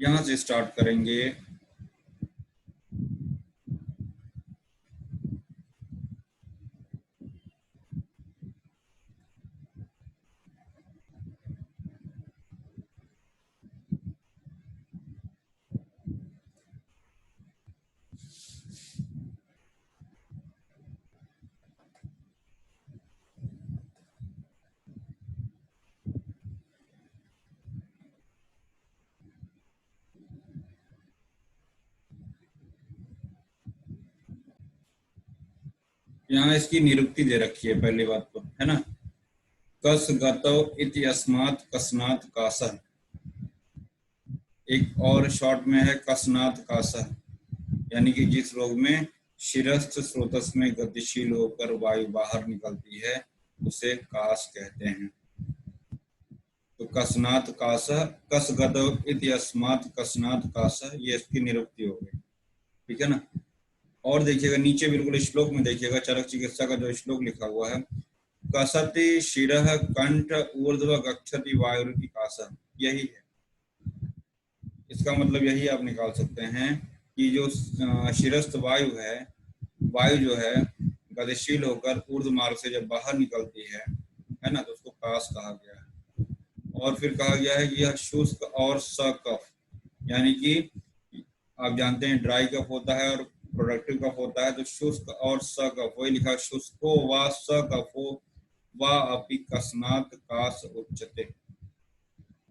यहां से स्टार्ट करेंगे। यहाँ इसकी निरुक्ति दे रखी है पहली बात तो, है ना। कस गतौ इति अस्मात् कसनात् कासः। एक और शॉर्ट में है कसनात् कासः, यानी कि जिस रोग में शिरस्थ स्रोतस में गतिशील होकर वायु बाहर निकलती है उसे कास कहते हैं। तो कसनात् कासः, कस गतौ इति अस्मात् कसनात् कासः, ये इसकी निरुक्ति हो गई। ठीक है ना। और देखिएगा नीचे बिल्कुल श्लोक में देखिएगा, चरक चिकित्सा का जो श्लोक लिखा हुआ है, कसति शिरः कंठ ऊर्ध्व गच्छति वायुरिति कासः, यही है। इसका मतलब यही आप निकाल सकते हैं कि जो शिरस्थ वायु है, वायु जो है गतिशील होकर ऊर्ध्व मार्ग से जब बाहर निकलती है ना, तो उसको कास कहा गया है। और फिर कहा गया है कि यह शुष्क और सकफ, यानी कि आप जानते हैं ड्राई कफ होता है और प्रोडक्टिव कफ होता है। तो शुष्क और सकफ, वही लिखा शुष्को व सकफो व अपि कसनात् कास उच्यते।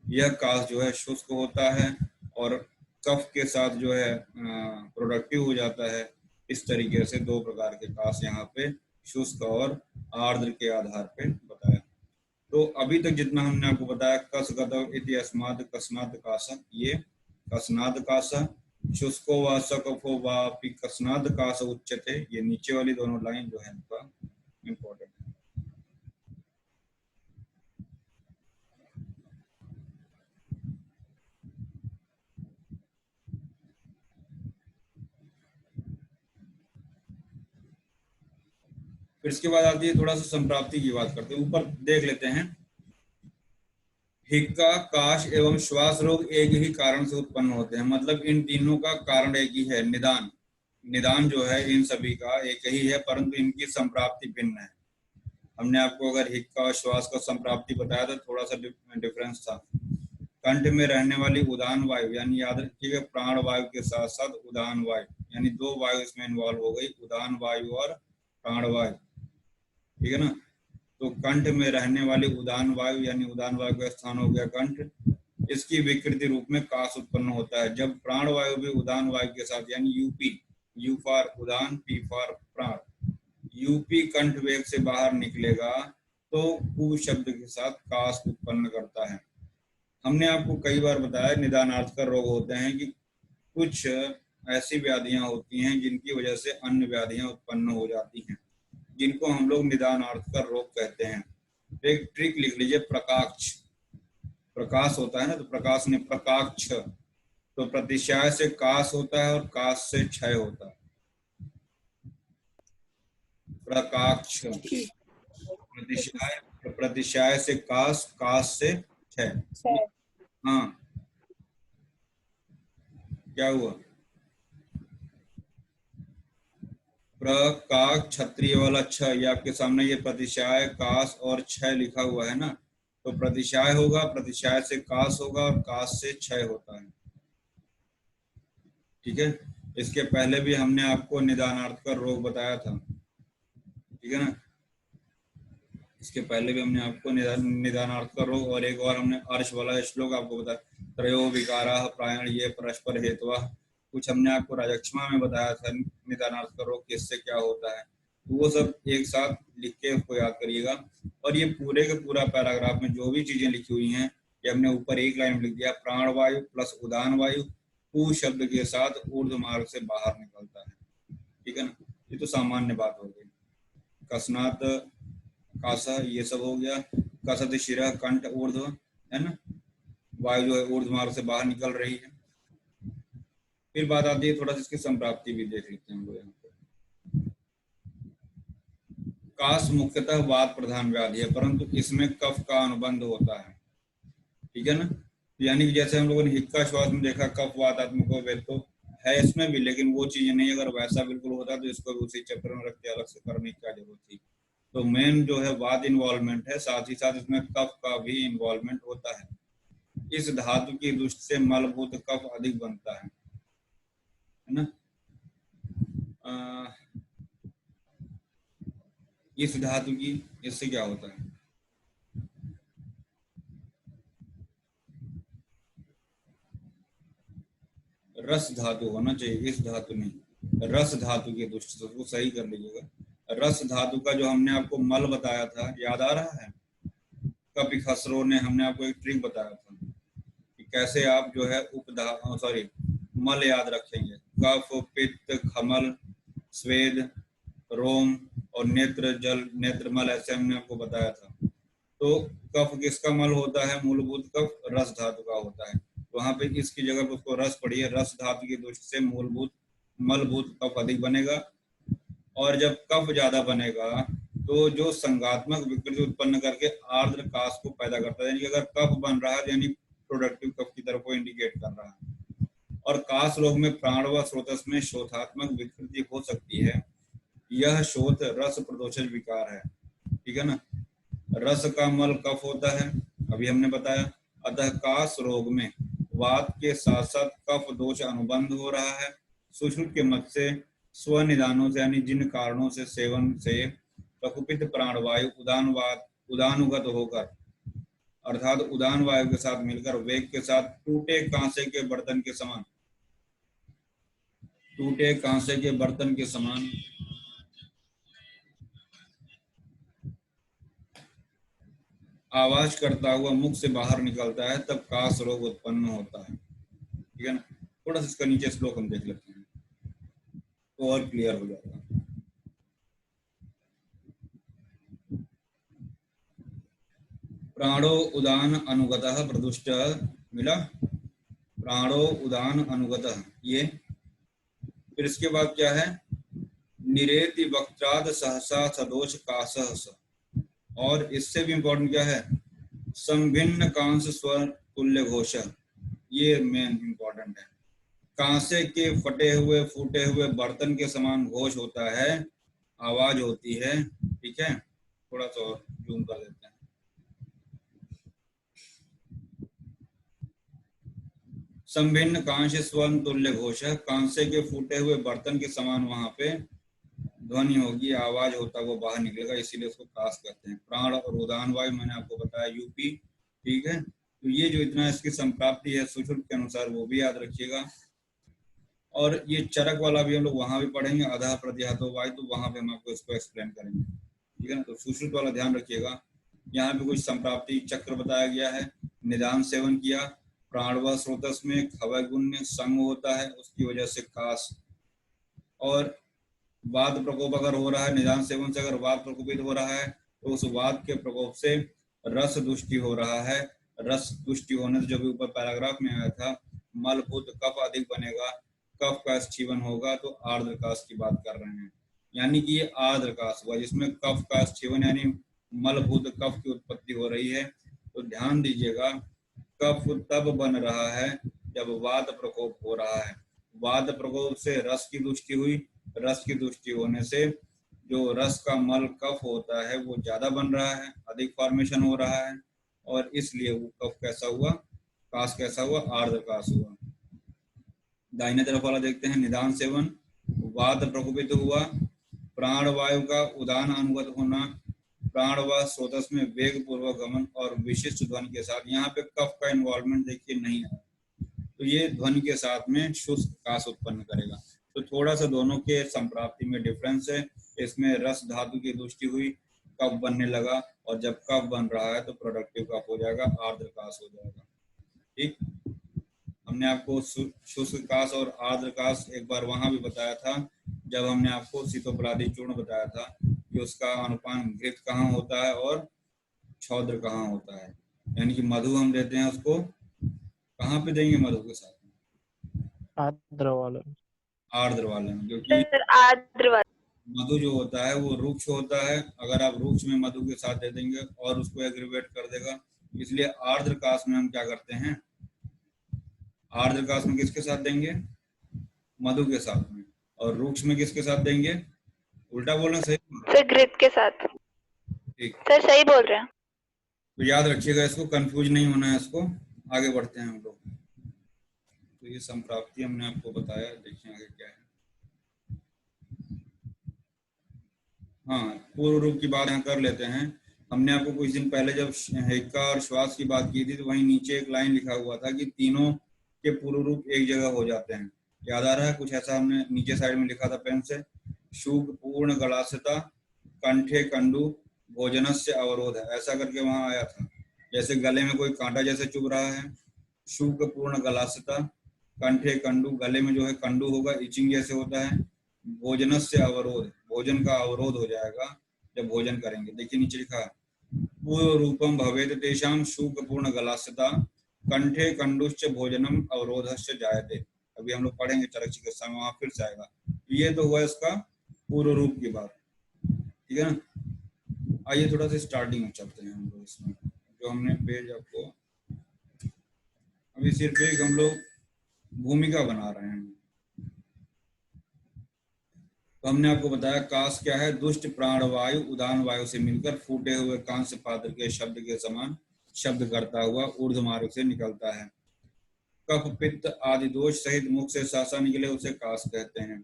यह कास जो है शुष्क होता है और कफ के साथ जो है प्रोडक्टिव हो जाता है। इस तरीके से दो प्रकार के कास यहाँ पे शुष्क और आर्द्र के आधार पे बताया। तो अभी तक जितना हमने आपको बताया, कस गतौ इति अस्मात् कसनात् कासः, ये कसनात् कासः, शुष्को व सकफो व अपि कसनात् कास उच्यते, ये नीचे वाली दोनों लाइन जो है इनका इम्पोर्टेंट है। फिर इसके बाद आती है थोड़ा सा संप्राप्ति की बात करते हैं। ऊपर देख लेते हैं, हिक्का, काश एवं श्वास रोग एक ही कारण से उत्पन्न होते हैं। मतलब इन तीनों का कारण एक ही है, निदान। निदान जो है इन सभी का एक ही है, परंतु इनकी संप्राप्ति भिन्न है। हमने आपको अगर हिक्का और श्वास का संप्राप्ति बताया था, थोड़ा सा डिफरेंस था। कंठ में रहने वाली उदान वायु, यानी याद रखिएगा प्राण वायु के साथ साथ उदान वायु, यानी दो वायु इसमें इन्वॉल्व हो गई, उदान वायु और प्राण वायु। ठीक है ना। तो कंठ में रहने वाली उदान वायु, यानी उदान वायु का स्थान हो गया कंठ, इसकी विकृति रूप में कास उत्पन्न होता है। जब प्राण वायु भी उदान वायु के साथ, यानी UP, you for Udaan, P for प्राण, यूपी कंठ वेग से बाहर निकलेगा तो कु शब्द के साथ कास उत्पन्न करता है। हमने आपको कई बार बताया निदानार्थ का रोग होते हैं कि कुछ ऐसी व्याधियां होती हैं जिनकी वजह से अन्य व्याधियां उत्पन्न हो जाती हैं, जिनको हम लोग निदानार्थ का रोग कहते हैं। एक ट्रिक लिख लीजिए, प्रकाक्ष, प्रकाश होता है ना, तो प्रकाश ने प्रकाक्ष, तो प्रतिशय से कास होता है और कास से क्षय होता है। प्रकाक्ष, प्रतिशय, प्रतिशय से कास, कास से क्षय। हाँ, क्या हुआ? प्रकाक क्षत्रिय वाला छ, ये आपके सामने ये प्रतिशय, कास और क्षय लिखा हुआ है ना, तो प्रतिशय होगा, प्रतिशय से कास होगा और कास से क्षय होता है। ठीक है। इसके पहले भी हमने आपको निदानार्थ का रोग बताया था। ठीक है ना। इसके पहले भी हमने आपको निदानार्थ का रोग और एक और हमने अर्श वाला श्लोक आपको बताया, त्रयो विकाराः प्रायण ये परस्पर हेतुः। कुछ हमने आपको राजक्षमा में बताया था निदानार्थ का रोग किससे क्या होता है, तो वो सब एक साथ लिख के उसको याद करिएगा। और ये पूरे के पूरा पैराग्राफ में जो भी चीजें लिखी हुई हैं, ये हमने ऊपर एक लाइन में लिख दिया, प्राण वायु प्लस उदान वायु पू शब्द के साथ ऊर्ध्व मार्ग से बाहर निकलता है। ठीक है ना। ये तो सामान्य बात हो गई। कसनात कासा, ये सब हो गया। कसत शिरा कंठ ऊर्ध्व, है ना, वायु जो है ऊर्ध्व मार्ग से बाहर निकल रही है। फिर बात आती है, थोड़ा सा इसकी संप्राप्ति भी देख लेते हैं हम लोग यहाँ पे। कास मुख्यतः वात प्रधान व्याधि है, परंतु इसमें कफ का अनुबंध होता है। ठीक है ना। यानी कि जैसे हम लोगों ने हिक्का श्वास में देखा कफ वातात्मक वेद तो है इसमें भी, लेकिन वो चीजें नहीं, अगर वैसा बिल्कुल होता तो इसको भी उसी चैप्टर में रख के अलग से करने की क्या जरूरत थी। तो मेन जो है वात इन्वॉल्वमेंट है, साथ ही साथ इसमें कफ का भी इन्वॉल्वमेंट होता है। इस धातु की दृष्टि से मलभूत कफ अधिक बनता है ना। इस धातु की, इससे क्या होता है, रस धातु होना चाहिए, इस धातु नहीं, रस धातु की दृष्टि से, उसको सही कर लीजिएगा। रस धातु का जो हमने आपको मल बताया था, याद आ रहा है? कपि खसरो ने हमने आपको एक ट्रिक बताया था कि कैसे आप जो है मल याद रखेंगे। कफ, पित्त, खमल, स्वेद, रोम और नेत्र जल, नेत्र मल, ऐसे हमने आपको बताया था। तो कफ किसका मल होता है? मूलभूत कफ रस धातु का होता है। वहां पे इसकी जगह पर उसको रस पढ़िए, रस धातु की दृष्टि से मूलभूत मलभूत कफ अधिक बनेगा। और जब कफ ज्यादा बनेगा तो जो संघात्मक विकृति उत्पन्न करके आर्द्र काश को पैदा करता है, यानी कि अगर कफ बन रहा है यानी प्रोडक्टिव कफ की तरफ को इंडिकेट कर रहा है। और काश रोग में प्राण व स्रोतस में शोथात्मक विकृति हो सकती है। यह शोथ रस प्रदोषज विकार है, ठीक है ना। रस का मल कफ होता है, अभी हमने बताया। अतः काश रोग में वात के साथ साथ कफ दोष अनुबंध हो रहा है। सुश्रुत के मत से स्वनिदानों से, यानी जिन कारणों से सेवन से प्रकुपित प्राणवायु उदानुगत होकर, अर्थात उदान वायु के साथ मिलकर वेग के साथ टूटे कांसे के बर्तन के समान, टूटे कांसे के बर्तन के समान आवाज करता हुआ मुख से बाहर निकलता है, तब काश रोग उत्पन्न होता है, ठीक है ना। थोड़ा सा इसका नीचे श्लोक हम देख लेते हैं तो और क्लियर हो जाएगा। प्राणो उदान अनुगतः प्रदुष्ट, मिला? प्राणो उदान अनुगतः, ये। फिर इसके बाद क्या है? निरेति वक्त्राद सहसा सदोष कासः स। और इससे भी इंपॉर्टेंट क्या है? संभिन्न कांस स्वर तुल्य घोष, ये मेन इंपॉर्टेंट है। कांसे के फटे हुए फूटे हुए बर्तन के समान घोष होता है, आवाज होती है, ठीक है। थोड़ा सा और जूम कर देते हैं। संभिन्न कांस स्वर तुल्य घोष, कांसे के फूटे हुए बर्तन के समान वहां पे ध्वनि होगी, आवाज होता वो बाहर निकलेगा, इसीलिए उसको कास कहते हैं। प्राण और उदान वायु मैंने आपको बताया यूपी, ठीक है। तो ये जो इतना इसकी संप्राप्ति है सुश्रुत के अनुसार, वो भी याद रखिएगा। और ये चरक वाला भी हम लोग वहां भी पढ़ेंगे, अधः प्रतिहतो वायु, तो वहां पे हम आपको इसको एक्सप्लेन करेंगे, ठीक है ना। तो सुश्रुत वाला ध्यान रखिएगा। यहाँ पे कुछ संप्राप्ति चक्र बताया गया है। निदान सेवन किया, प्राणव स्रोतस में खवय गुण्य संग होता है, उसकी वजह से कास। और वात प्रकोप अगर हो रहा है, निदान सेवन से अगर वात प्रकोपित हो रहा है, तो उस वात के प्रकोप से रस दुष्टि हो रहा है। रस दुष्टि होने से जो भी ऊपर पैराग्राफ में आया था, मलभूत कफ अधिक बनेगा, कफ का स्खीवन होगा, तो आर्द्र काश की बात कर रहे हैं। यानी कि ये आर्द्र काश हुआ जिसमें कफ का स्खीवन यानी मलभूत कफ की उत्पत्ति हो रही है। तो ध्यान दीजिएगा, कफ तब बन रहा है जब वात प्रकोप हो रहा है। वात प्रकोप से रस की दुष्टि हुई, रस की दुष्टि होने से जो रस का मल कफ होता है वो ज्यादा बन रहा है, अधिक फॉर्मेशन हो रहा है, और इसलिए वो कफ कैसा हुआ, काश कैसा हुआ, आर्द्र काश हुआ। दाहिने तरफ वाला देखते हैं, निदान सेवन, वात प्रकोपित हुआ, प्राण वायु का उदान अनुगत होना, प्राण व स्रोतस में वेग पूर्वक गमन और विशिष्ट ध्वनि के साथ। यहाँ पे कफ का इन्वॉल्वमेंट देखिए नहीं है, तो ये ध्वनि के साथ में शुष्क काश उत्पन्न करेगा। तो थोड़ा सा दोनों के संप्राप्ति में डिफरेंस है। इसमें रस धातु की दृष्टि हुई, कफ बनने लगा, और जब कफ बन रहा है तो प्रोडक्टिव कफ हो जाएगा, आर्द्र काश हो जाएगा, ठीक। हमने आपको शुष्क काश और आर्द्र काश एक बार वहां भी बताया था, जब हमने आपको शीतोपलादी चूर्ण बताया था कि उसका अनुपान घृत कहाँ होता है और छौद्र कहाँ होता है। यानी कि मधु हम देते हैं उसको कहाँ पे देंगे, मधु के साथ आर्द्र वाले, आर्द्र वाले में, क्योंकि आर्द्र वाले मधु जो होता है वो रुक्ष होता है। अगर आप रुक्ष में मधु के साथ दे देंगे और उसको एग्रीवेट कर देगा, इसलिए आर्द्र काश में हम क्या करते हैं, आर्द्र काश में किसके साथ देंगे? मधु के साथ में। और रुक्ष में किसके साथ देंगे? उल्टा बोलना सही बोल रहा सर घृत के साथ। हूं? ठीक, सर सही बोल रहे हैं। तो याद रखिएगा इसको, कंफ्यूज नहीं होना है इसको। आगे बढ़ते हैं हम लोग। तो ये संप्राप्ति हमने आपको बताया, देखिए आगे क्या है। हाँ, पूर्व रूप की बात यहाँ कर लेते हैं। हमने आपको कुछ दिन पहले जब हेक्का और श्वास की बात की थी तो वहीं नीचे एक लाइन लिखा हुआ था कि तीनों के पूर्व रूप एक जगह हो जाते हैं। याद आ रहा है? कुछ ऐसा हमने नीचे साइड में लिखा था पेन से, शुभ पूर्ण गलास्यता कंठे कंडु भोजनस्य अवरोध है, ऐसा करके वहां आया था। जैसे गले में कोई कांटा जैसे चुभ रहा है, शुभ पूर्ण गलास्यता कंठे कंडु, गले में जो है कंडु होगा, इचिंग जैसे होता है। भोजनस्य अवरोध, भोजन का अवरोध हो जाएगा जब भोजन करेंगे। देखिए नीचे लिखा है, पूर्व रूपम भवेत तेषां शुक पूर्ण गलास्यता कंठे कंडुश्च भोजनम अवरोधश्च जायते। अभी हम लोग पढ़ेंगे चरक चिकित्सा में, वहां फिर से आएगा। ये तो हुआ इसका पूर्व रूप की बात, ठीक है ना। आइए थोड़ा सा स्टार्टिंग में चलते हैं हम लोग इसमें, जो हमने पेज आपको अभी सिर्फ एक हम लोग भूमिका बना रहे हैं। तो हमने आपको बताया काश क्या है, दुष्ट प्राणवायु उदान वायु से मिलकर फूटे हुए कांस्य पात्र के शब्द के समान शब्द करता हुआ ऊर्ध्व मार्ग से निकलता है। कफ पित्त आदि दोष सहित मुख से सासा निकले उसे काश कहते हैं,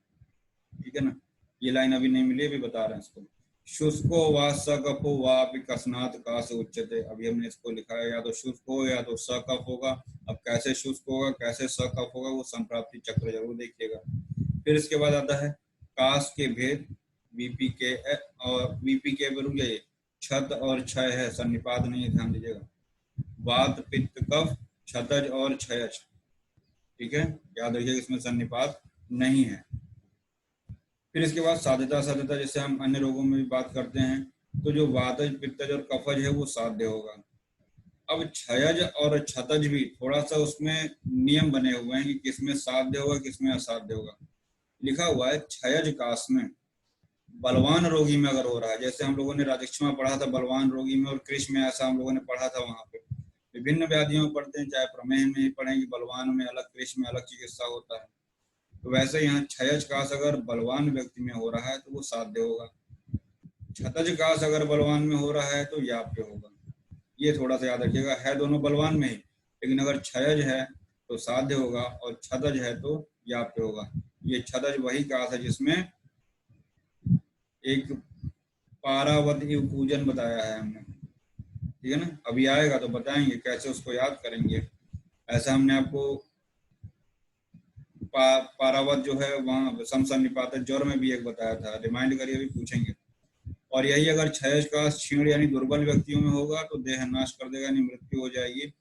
ठीक है ना। ये लाइन अभी नहीं मिली, अभी बता रहे हैं इसको। शुष्को वा सकफो वापि कसनात काश उच्यते। अभी हमने इसको लिखा है, या तो शुष्क हो या तो सकफ होगा। अब कैसे शुष्क होगा कैसे सकफ होगा वो संप्राप्ति चक्र जरूर देखिएगा। फिर इसके बाद आता है काश के भेद, वीपी के और वीपी के रुक जाइए, छत और क्षय है, सन्निपात नहीं है, ध्यान दीजिएगा। वात पित्त कफ छतज और क्षयज, ठीक है, याद रखिएगा इसमें सन्निपात नहीं है। फिर इसके बाद साध्यता, साध्यता जैसे हम अन्य रोगों में भी बात करते हैं, तो जो वातज पित्तज और कफज है वो साध्य होगा। अब क्षयज और छतज भी थोड़ा सा उसमें नियम बने हुए हैं कि किसमें साध्य होगा किसमें असाध्य होगा। लिखा हुआ है क्षयज काश में बलवान रोगी में अगर हो रहा है, जैसे हम लोगों ने राजक्षमा पढ़ा था बलवान रोगी में, और कृष्ण में ऐसा हम लोगों ने पढ़ा था। वहां पे विभिन्न व्याधियों में पढ़ते हैं, चाहे प्रमेह में ही पढ़ेंगे, बलवान में अलग कृष्ण में अलग चिकित्सा होता है। तो वैसे यहाँ क्षयज काश अगर बलवान व्यक्ति में हो रहा है तो वो साध्य होगा, छतज काश अगर बलवान में हो रहा है तो याप्य होगा। ये थोड़ा सा याद रखिएगा, है दोनों बलवान में ही, लेकिन अगर क्षयज है तो साध्य होगा और छतज है तो याप्य होगा। ये छतज वही काश है जिसमें एक पारावत पूजन बताया है हमने, ठीक है ना। अभी आएगा तो बताएंगे कैसे उसको याद करेंगे। ऐसा हमने आपको पारावत जो है वहाँ समसन्निपात ज्वर में भी एक बताया था, रिमाइंड करिए, भी पूछेंगे। और यही अगर क्षयज का क्षीण यानी दुर्बल व्यक्तियों में होगा तो देह नाश कर देगा, यानी मृत्यु हो जाएगी।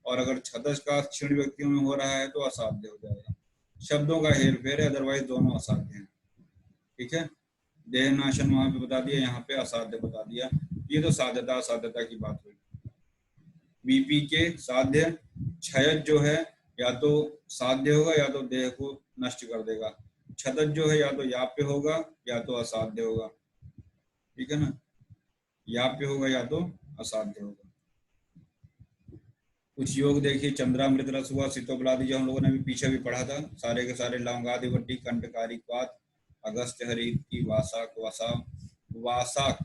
और अगर छतज का क्षीण व्यक्तियों में हो रहा है तो असाध्य हो जाएगा। शब्दों का हेर फेर है, अदरवाइज दोनों असाध्य हैं, ठीक है। देह नाशन वहां पे बता दिया, यहाँ पे असाध्य बता दिया। ये तो साध्यता असाध्यता की बात हुई। बीपी के साध्य, क्षयज जो है या तो साध्य होगा या तो देह को नष्ट कर देगा, छतज जो है या तो याप्य होगा या तो असाध्य होगा, ठीक है ना। याप्य होगा या तो असाध्य होगा। कुछ योग देखिए, चंद्रामृत रस हुआ, सितोबलादि जो हम लोगों ने भी पीछे भी पढ़ा था, सारे के सारे लौंगादिवटी कंटकारी क्वात अगस्त हरि की वासाक वासा वासाक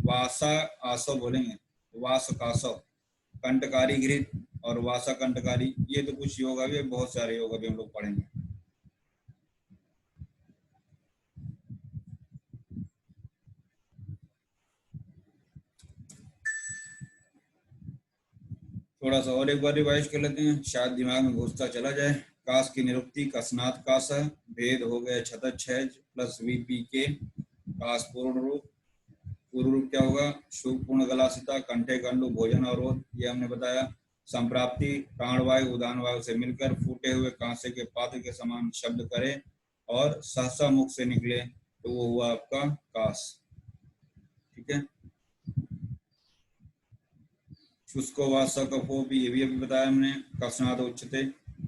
वासा आसव बोलेंगे, वासकासव कंटकारी घृत और वासा कंटकारी। ये तो कुछ योग अभी, बहुत सारे योग अभी हम लोग पढ़ेंगे। थोड़ा सा और एक बार रिवाइज कर लेते हैं, शायद दिमाग में घुसता चला जाए। काश की निरुक्ति कसनाथ काश, भेद हो गया छतज क्षयज प्लस वीपी के, काश पूर्ण रूप, पूर्व रूप क्या होगा, शुभ पूर्ण गलासिता कंठे कंडु भोजन अवरोध, ये हमने बताया। संप्राप्ति प्राणवायु उदान वायु से मिलकर फूटे हुए कांसे के पात्र के समान शब्द करे और सहसा मुख से निकले तो वो हुआ आपका काश, ठीक है। शुष्को व सकफो भी, ये भी अभी बताया हमने, कसनाद उच्चते।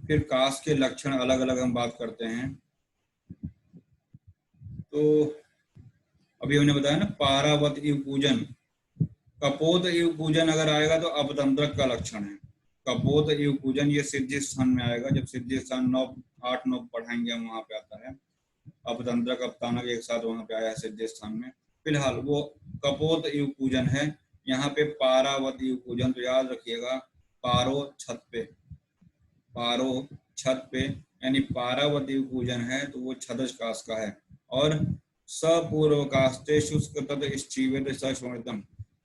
फिर काश के लक्षण अलग अलग हम बात करते हैं। तो अभी हमने बताया ना पारावत इव पूजन, कपोत इव पूजन अगर आएगा तो अपतंत्रक का लक्षण है, कपोत इव पूजन, ये सिद्धि स्थान में आएगा। जब सिद्धि स्थान 9 8 9 पढ़ाएंगे हम, वहां पे आता है। अपतंत्रक अपतानक एक साथ वहां पे आया है सिद्धि स्थान में। फिलहाल वो कपोत इव पूजन है। यहाँ पे पारावत इव पूजन, तो याद रखिएगा पारो छत पे, पारो छत पे, यानी पारावत इव पूजन है तो वो छदज कास का है। और सपूर्व कास्ते शुष्क तद स्चीवेद सशोणितम,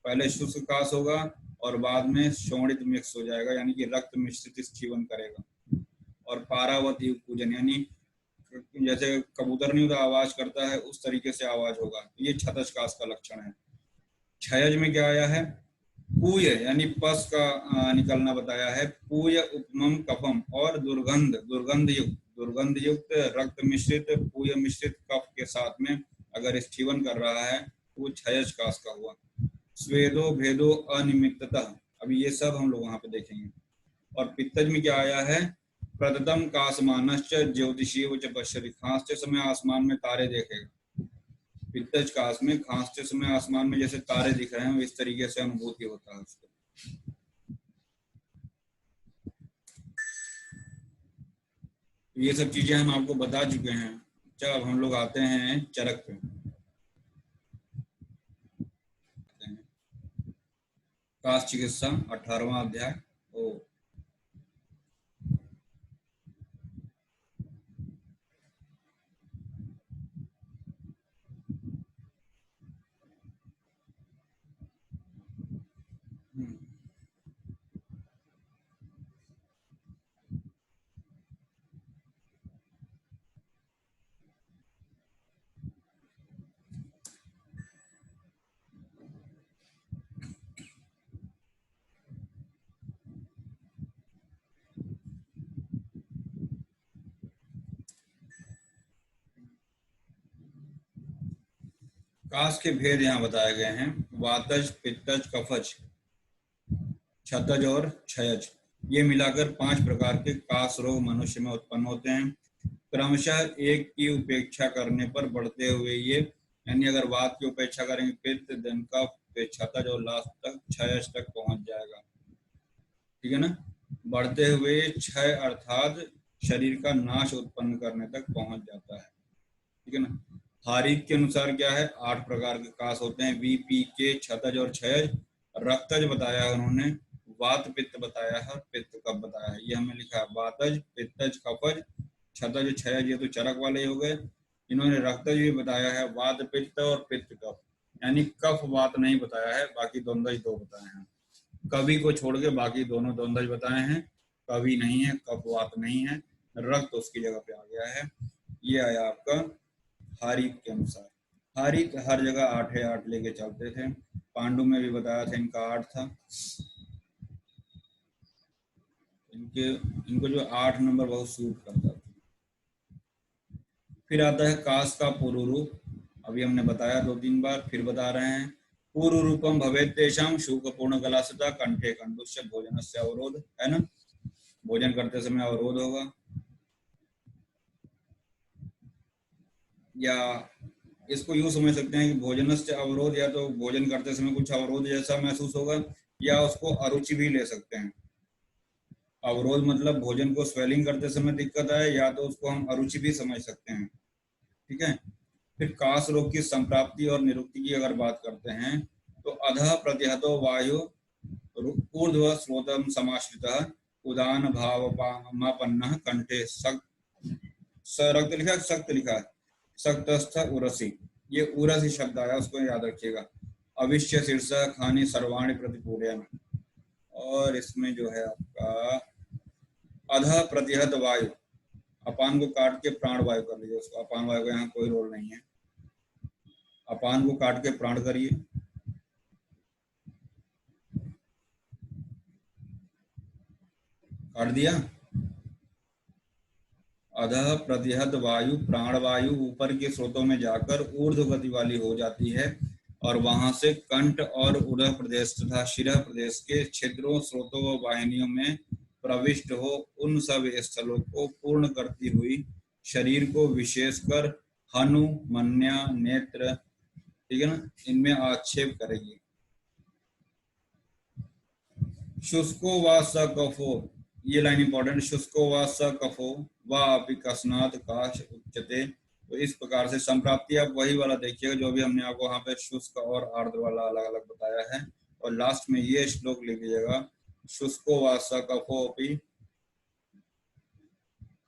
पहले शुष्क कास होगा और बाद में शोणित मिक्स हो जाएगा, यानी कि रक्त मिश्रित स्चीवन करेगा। और पारावत युग पूजन, यानी जैसे कबूतर नहीं होता आवाज करता है, उस तरीके से आवाज होगा। ये छतज कास का लक्षण है। क्षयज में क्या आया है? पूय, यानी पस का निकलना बताया है। पूय उपमम कफम, और दुर्गंध, दुर्गंध युक्त रक्त मिश्रित पूय मिश्रित कफ के साथ में अगर स्चीवन कर रहा है तो वो क्षयज कास का हुआ। स्वेदो भेदो अनियमितता, अभी ये सब हम लोग वहां पे देखेंगे। और पित्तज में क्या आया है? प्रततम कासमानश्च ज्योतिषी च पश्यति, खांसते समय आसमान में तारे देखेगा। पित्तज कास में खांसते समय आसमान में जैसे तारे दिख रहे हैं, इस तरीके से अनुभूति होता है उसको। ये सब चीजें हम आपको बता चुके हैं। जब हम लोग आते हैं चरक पे, काश चिकित्सा 18वां अध्याय। ओ काश के भेद यहाँ बताए गए हैं। वातज, पित्तज, कफज, छतज और क्षयज, ये मिलाकर 5 प्रकार के काश रोग मनुष्य में उत्पन्न होते हैं। क्रमशः एक की उपेक्षा करने पर बढ़ते हुए ये, यानी अगर वात की उपेक्षा करेंगे पित्त, दिन कफ, फिर छतज और लास्ट तक क्षयज तक पहुंच जाएगा। ठीक है ना? बढ़ते हुए क्षय अर्थात शरीर का नाश उत्पन्न करने तक पहुंच जाता है। ठीक है ना? हारीत के अनुसार क्या है? 8 प्रकार के काश होते हैं। वी, पी, के, छतज और क्षयज। रक्तज बताया है उन्होंने, वात पित्त बताया है, पित्त कफ बताया है। ये हमें लिखा है वातज, पित्तज, कफज, छतज, क्षयज, ये तो चरक वाले हो गए। इन्होंने रक्तज भी बताया है, वात पित्त और पित्त कफ, यानी कफ वात नहीं बताया है, बाकी द्वंद्वज 2 बताए हैं। कवि को छोड़ के बाकी दोनों द्वंद्वज बताए हैं। कवि नहीं है, कफ वात नहीं है, रक्त उसकी जगह पे आ गया है। ये आया आपका हारीत के अनुसार। हारीत हर जगह 8 है, 8 लेके चलते थे। पांडु में भी बताया था इनका 8 था। इनको जो 8 नंबर बहुत सूट करता था। फिर आता है काश का पूर्व रूप, अभी हमने बताया 2-3 बार, फिर बता रहे हैं। पूर्व रूपम भवेत तेषाम शूकपूर्ण गलासता कंठे कंडुष्य भोजनस्य अवरोध, है ना? भोजन करते समय अवरोध होगा। या इसको यूं समझ सकते हैं कि भोजनस्य अवरोध, या तो भोजन करते समय कुछ अवरोध जैसा महसूस होगा, या उसको अरुचि भी ले सकते हैं। अवरोध मतलब भोजन को स्वेलिंग करते समय दिक्कत आए, या तो उसको हम अरुचि भी समझ सकते हैं। ठीक है? फिर काश रोग की संप्राप्ति और निरुक्ति की अगर बात करते हैं तो अधः प्रतिहतो वायु ऊर्ध्व स्रोतम समाश्रितः उदान भावमापन्नः कंठे रक्त लिखा है, सक्त लिखा है, सक्तस्थ उरसी, ये उरसी शब्द आया, उसको याद रखिएगा। अविश्य शीर्ष खानी सर्वाणी प्रतिपूर्यन, और इसमें जो है आपका अधः प्रतिहत वायु, अपान को काट के प्राण वायु कर लीजिए उसको। अपान वायु का यहाँ कोई रोल नहीं है। अपान को काट के प्राण करिए। काट दिया। अधः प्रतिहत वायु, प्राण वायु ऊपर के स्रोतों में जाकर ऊर्ध्व गति वाली हो जाती है, और वहां से कंठ और उदर प्रदेश तथा शिरः प्रदेश के छिद्रों, स्रोतों व वाहिनियों में प्रविष्ट हो उन सब स्थलों को पूर्ण करती हुई शरीर को विशेषकर हनु, मन्या, नेत्र, ठीक है ना, इनमें आक्षेप करेगी। शुष्को व स कफो, ये लाइन इंपॉर्टेंट, शुष्को व स कफो व अपि कस्नात काश उच्यते। तो इस प्रकार से संप्राप्ति आप वही वाला देखिएगा जो भी हमने आपको वहां पे शुष्क और आर्द्र वाला अलग अलग बताया है, और लास्ट में ये श्लोक लिख लीजिएगा, शुष्को व स कफो अपि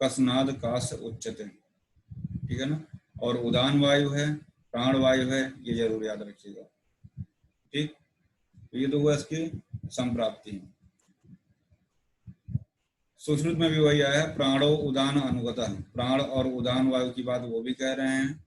कस्नाद काश उच्यते, ठीक है ना। और उदान वायु है, प्राण वायु है, ये जरूर याद रखिएगा, ठीक। तो ये तो हुआ इसकी संप्राप्ति। सुश्रुत में भी वही आया है, प्राणो उदान अनुगता, प्राण और उदान वायु की बात वो भी कह रहे हैं।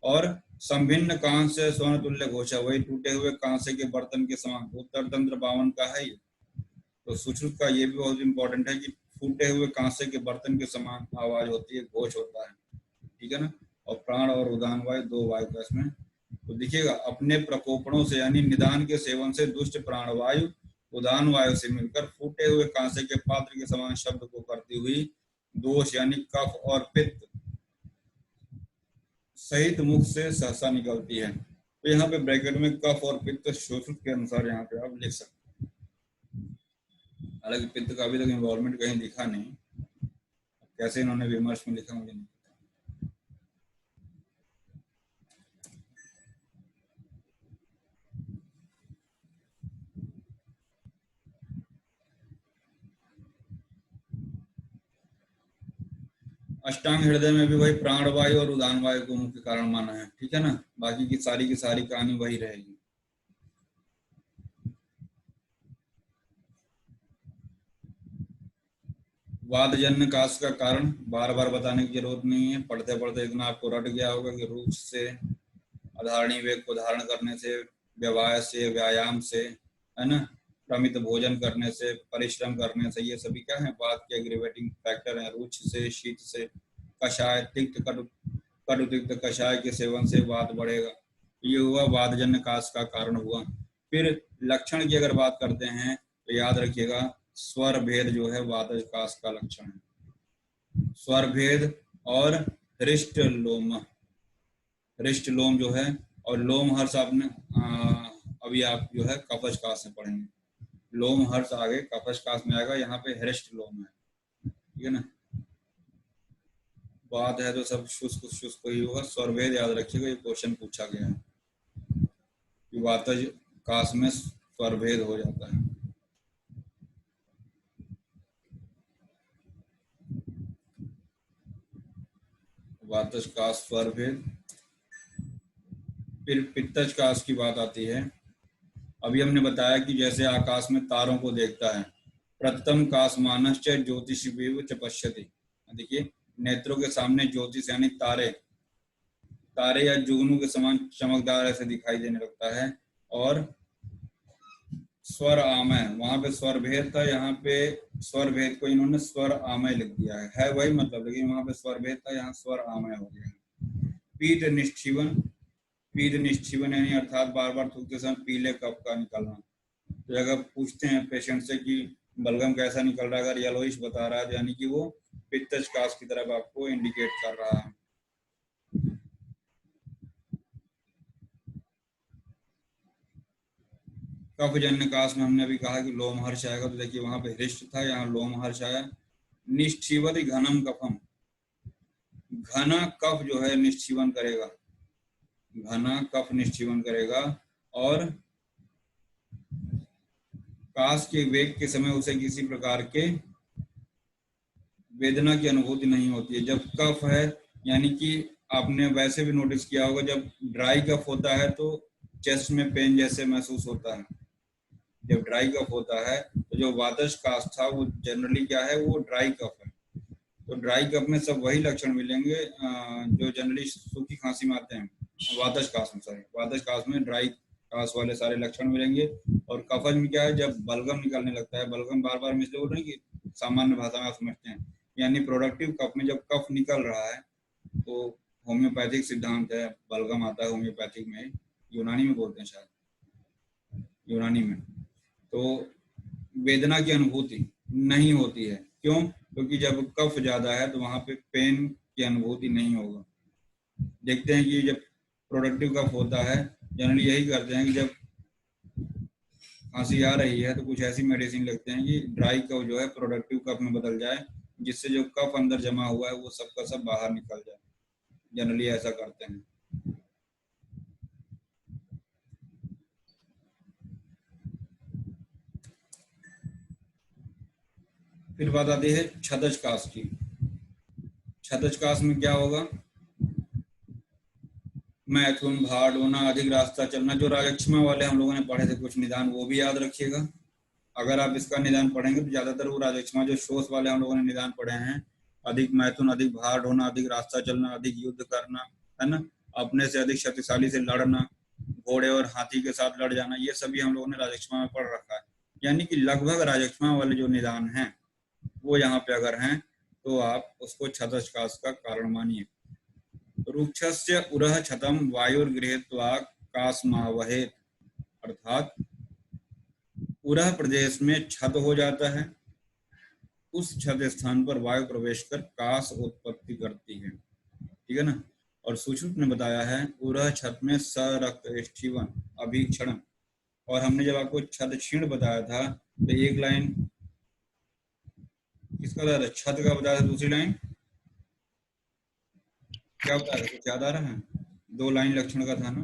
और संभिन्न कांस से स्वर्ण तुल्य घोषा, वही टूटे हुए कांसे के बर्तन के समान, उत्तर तंत्र 52 का है ये। तो सुश्रुत का ये भी बहुत इंपॉर्टेंट है कि फूटे हुए कांसे के बर्तन के समान आवाज होती है, घोष होता है, ठीक है ना। और प्राण और उदान वायु दो वायु का इसमें। तो देखिएगा, अपने प्रकोपणों से यानी निदान के सेवन से दुष्ट प्राण वायु उदान वायु से मिलकर फूटे हुए कांसे के पात्र के समान शब्द को करती हुई दोष यानी कफ और पित्त सहित मुख से सहसा निकलती है। तो यहाँ पे ब्रैकेट में कफ और पित्त शोषित के अनुसार यहाँ पे आप लिख सकते हैं। हालांकि पित्त का अभी तक इन्वॉल्वमेंट कहीं दिखा नहीं, कैसे इन्होंने विमर्श में लिखा मुझे नहीं। अष्टांग हृदय में भी वही प्राण वायु और उदान वायु को मुख्य कारण माना है, ठीक है ना। बाकी की सारी कहानी वही रहेगी। वादजन्य काश का कारण बार बार बताने की जरूरत नहीं है, पढ़ते पढ़ते इतना आपको रट गया होगा कि रूप से, अधारणी वेग को धारण करने से, व्यवहार से, व्यायाम से, है ना, क्रमित भोजन करने से, परिश्रम करने से, ये सभी क्या है, वात के एग्रीवेटिंग फैक्टर है। रुच से, शीत से, कषाय तिक्त कटु तिक्त कषाय के सेवन से वात बढ़ेगा, ये हुआ वादजन्य काश का कारण हुआ। फिर लक्षण की अगर बात करते हैं तो याद रखिएगा, स्वर भेद जो है वातज काश का लक्षण है, स्वर भेद और हृष्ट लोम, हृष्ट लोम जो है, और लोम हर्ष आपने अभी आप जो है कफश काश में पढ़ेंगे, लोम हर्ष आगे कफश काश में आएगा, यहाँ पे हृष्ट लोम है, ठीक है ना। बात है तो सब शुष्क शुष्क ही होगा। स्वर भेद याद रखिएगा, ये क्वेश्चन पूछा गया है कि वातज काश में स्वर भेद हो जाता है। वातज काश स्वर भेद। फिर पित्तज काश की बात आती है। अभी हमने बताया कि जैसे आकाश में तारों को देखता है, प्रथम काश मानश्च ज्योतिषिवेव च पश्यति। देखिए, नेत्रों के सामने ज्योतिष यानी तारे, तारे या जुगनू के समान चमकदार ऐसे दिखाई देने लगता है। और स्वर आमय, वहां पे स्वर भेद था, यहाँ पे स्वर भेद को इन्होंने स्वर आमय लिख दिया है वही मतलब, लेकिन वहां पे स्वर भेद था, यहाँ स्वर आमय हो गया। पीठ निष्ठीवन, पीठ निष्ठीवन यानी अर्थात बार बार थूकते समय पीले कप का निकलना। तो अगर पूछते हैं पेशेंट से कि बलगम कैसा निकल रहा है, अगर येलोइश बता रहा है यानी कि वो पित्तज काश की तरफ आपको इंडिकेट कर रहा है। कफजन्य काश में हमने अभी कहा कि लोमहर्ष आएगा, तो देखिए वहां पे हृष्ट था, यहाँ लोमहर्ष आया। निष्ठीवति घनम कफम, घना कफ जो है निष्ठीवन करेगा, घना कफ निष्ठीवन करेगा। और काश के वेग के समय उसे किसी प्रकार के वेदना की अनुभूति नहीं होती है। जब कफ है, यानी कि आपने वैसे भी नोटिस किया होगा, जब ड्राई कफ होता है तो चेस्ट में पेन जैसे महसूस होता है। जब ड्राई कफ होता है तो जो वातज काश था वो जनरली क्या है, वो ड्राई कफ है। तो ड्राई कफ में सब वही लक्षण मिलेंगे जो जनरली सूखी खांसी में आते हैं, वातज काश में, सॉरी वातज काश में ड्राई काश वाले सारे लक्षण मिलेंगे। और कफज में क्या है, जब बलगम निकलने लगता है, बलगम बार बार मिसले बोल रहे हैं कि सामान्य भाषा में आप समझते हैं, यानी प्रोडक्टिव कफ में जब कफ निकल रहा है तो होम्योपैथिक सिद्धांत है, बलगम आता है होम्योपैथिक में, यूनानी में बोलते हैं शायद, यूनानी में। तो वेदना की अनुभूति नहीं होती है, क्यों? क्योंकि जब कफ ज्यादा है तो वहां पे पेन की अनुभूति नहीं होगा। देखते हैं कि जब प्रोडक्टिव कफ होता है, जनरली यही करते हैं कि जब खांसी आ रही है तो कुछ ऐसी मेडिसिन लिखते हैं कि ड्राई कफ जो है प्रोडक्टिव कफ में बदल जाए, जिससे जो कफ अंदर जमा हुआ है वो सब का सब बाहर निकल जाए। जनरली ऐसा करते हैं। फिर बात आती है छदजकास की। छदजकास में क्या होगा? मैथुन, भार ढोना, अधिक रास्ता चलना, जो राजक्षमा वाले हम लोगों ने पढ़े थे कुछ निदान, वो भी याद रखिएगा। अगर आप इसका निदान पढ़ेंगे तो ज्यादातर वो राजक्षमा जो शोष वाले हम लोगों ने निदान पढ़े हैं, अधिक मैथुन, अधिक भार ढोना, अधिक रास्ता चलना, अधिक युद्ध करना, है ना, अपने से अधिक शक्तिशाली से लड़ना, घोड़े और हाथी के साथ लड़ जाना, ये सभी हम लोगों ने राजक्षमा में पढ़ रखा है। यानी कि लगभग राजक्षमा वाले जो निदान हैं वो यहाँ पे अगर हैं तो आप उसको छदजकास का कारण मानिए। रुक्षस्य उरह छतम वायुर्गृहीत्वा कास्मावहेत, अर्थात उरह प्रदेश में छत हो जाता है, उस छत स्थान पर वायु प्रवेश कर कास उत्पत्ति करती है। ठीक है ना। और सुश्रुत ने बताया है उरह छत में सरक्त स्टीवन अभिक्षण, और हमने जब आपको छत क्षीण बताया था तो एक लाइन किसका बताया था? छत का बताया था। दूसरी लाइन क्या बताया था? कुछ याद आ रहा है? 2 लाइन लक्षण का था ना।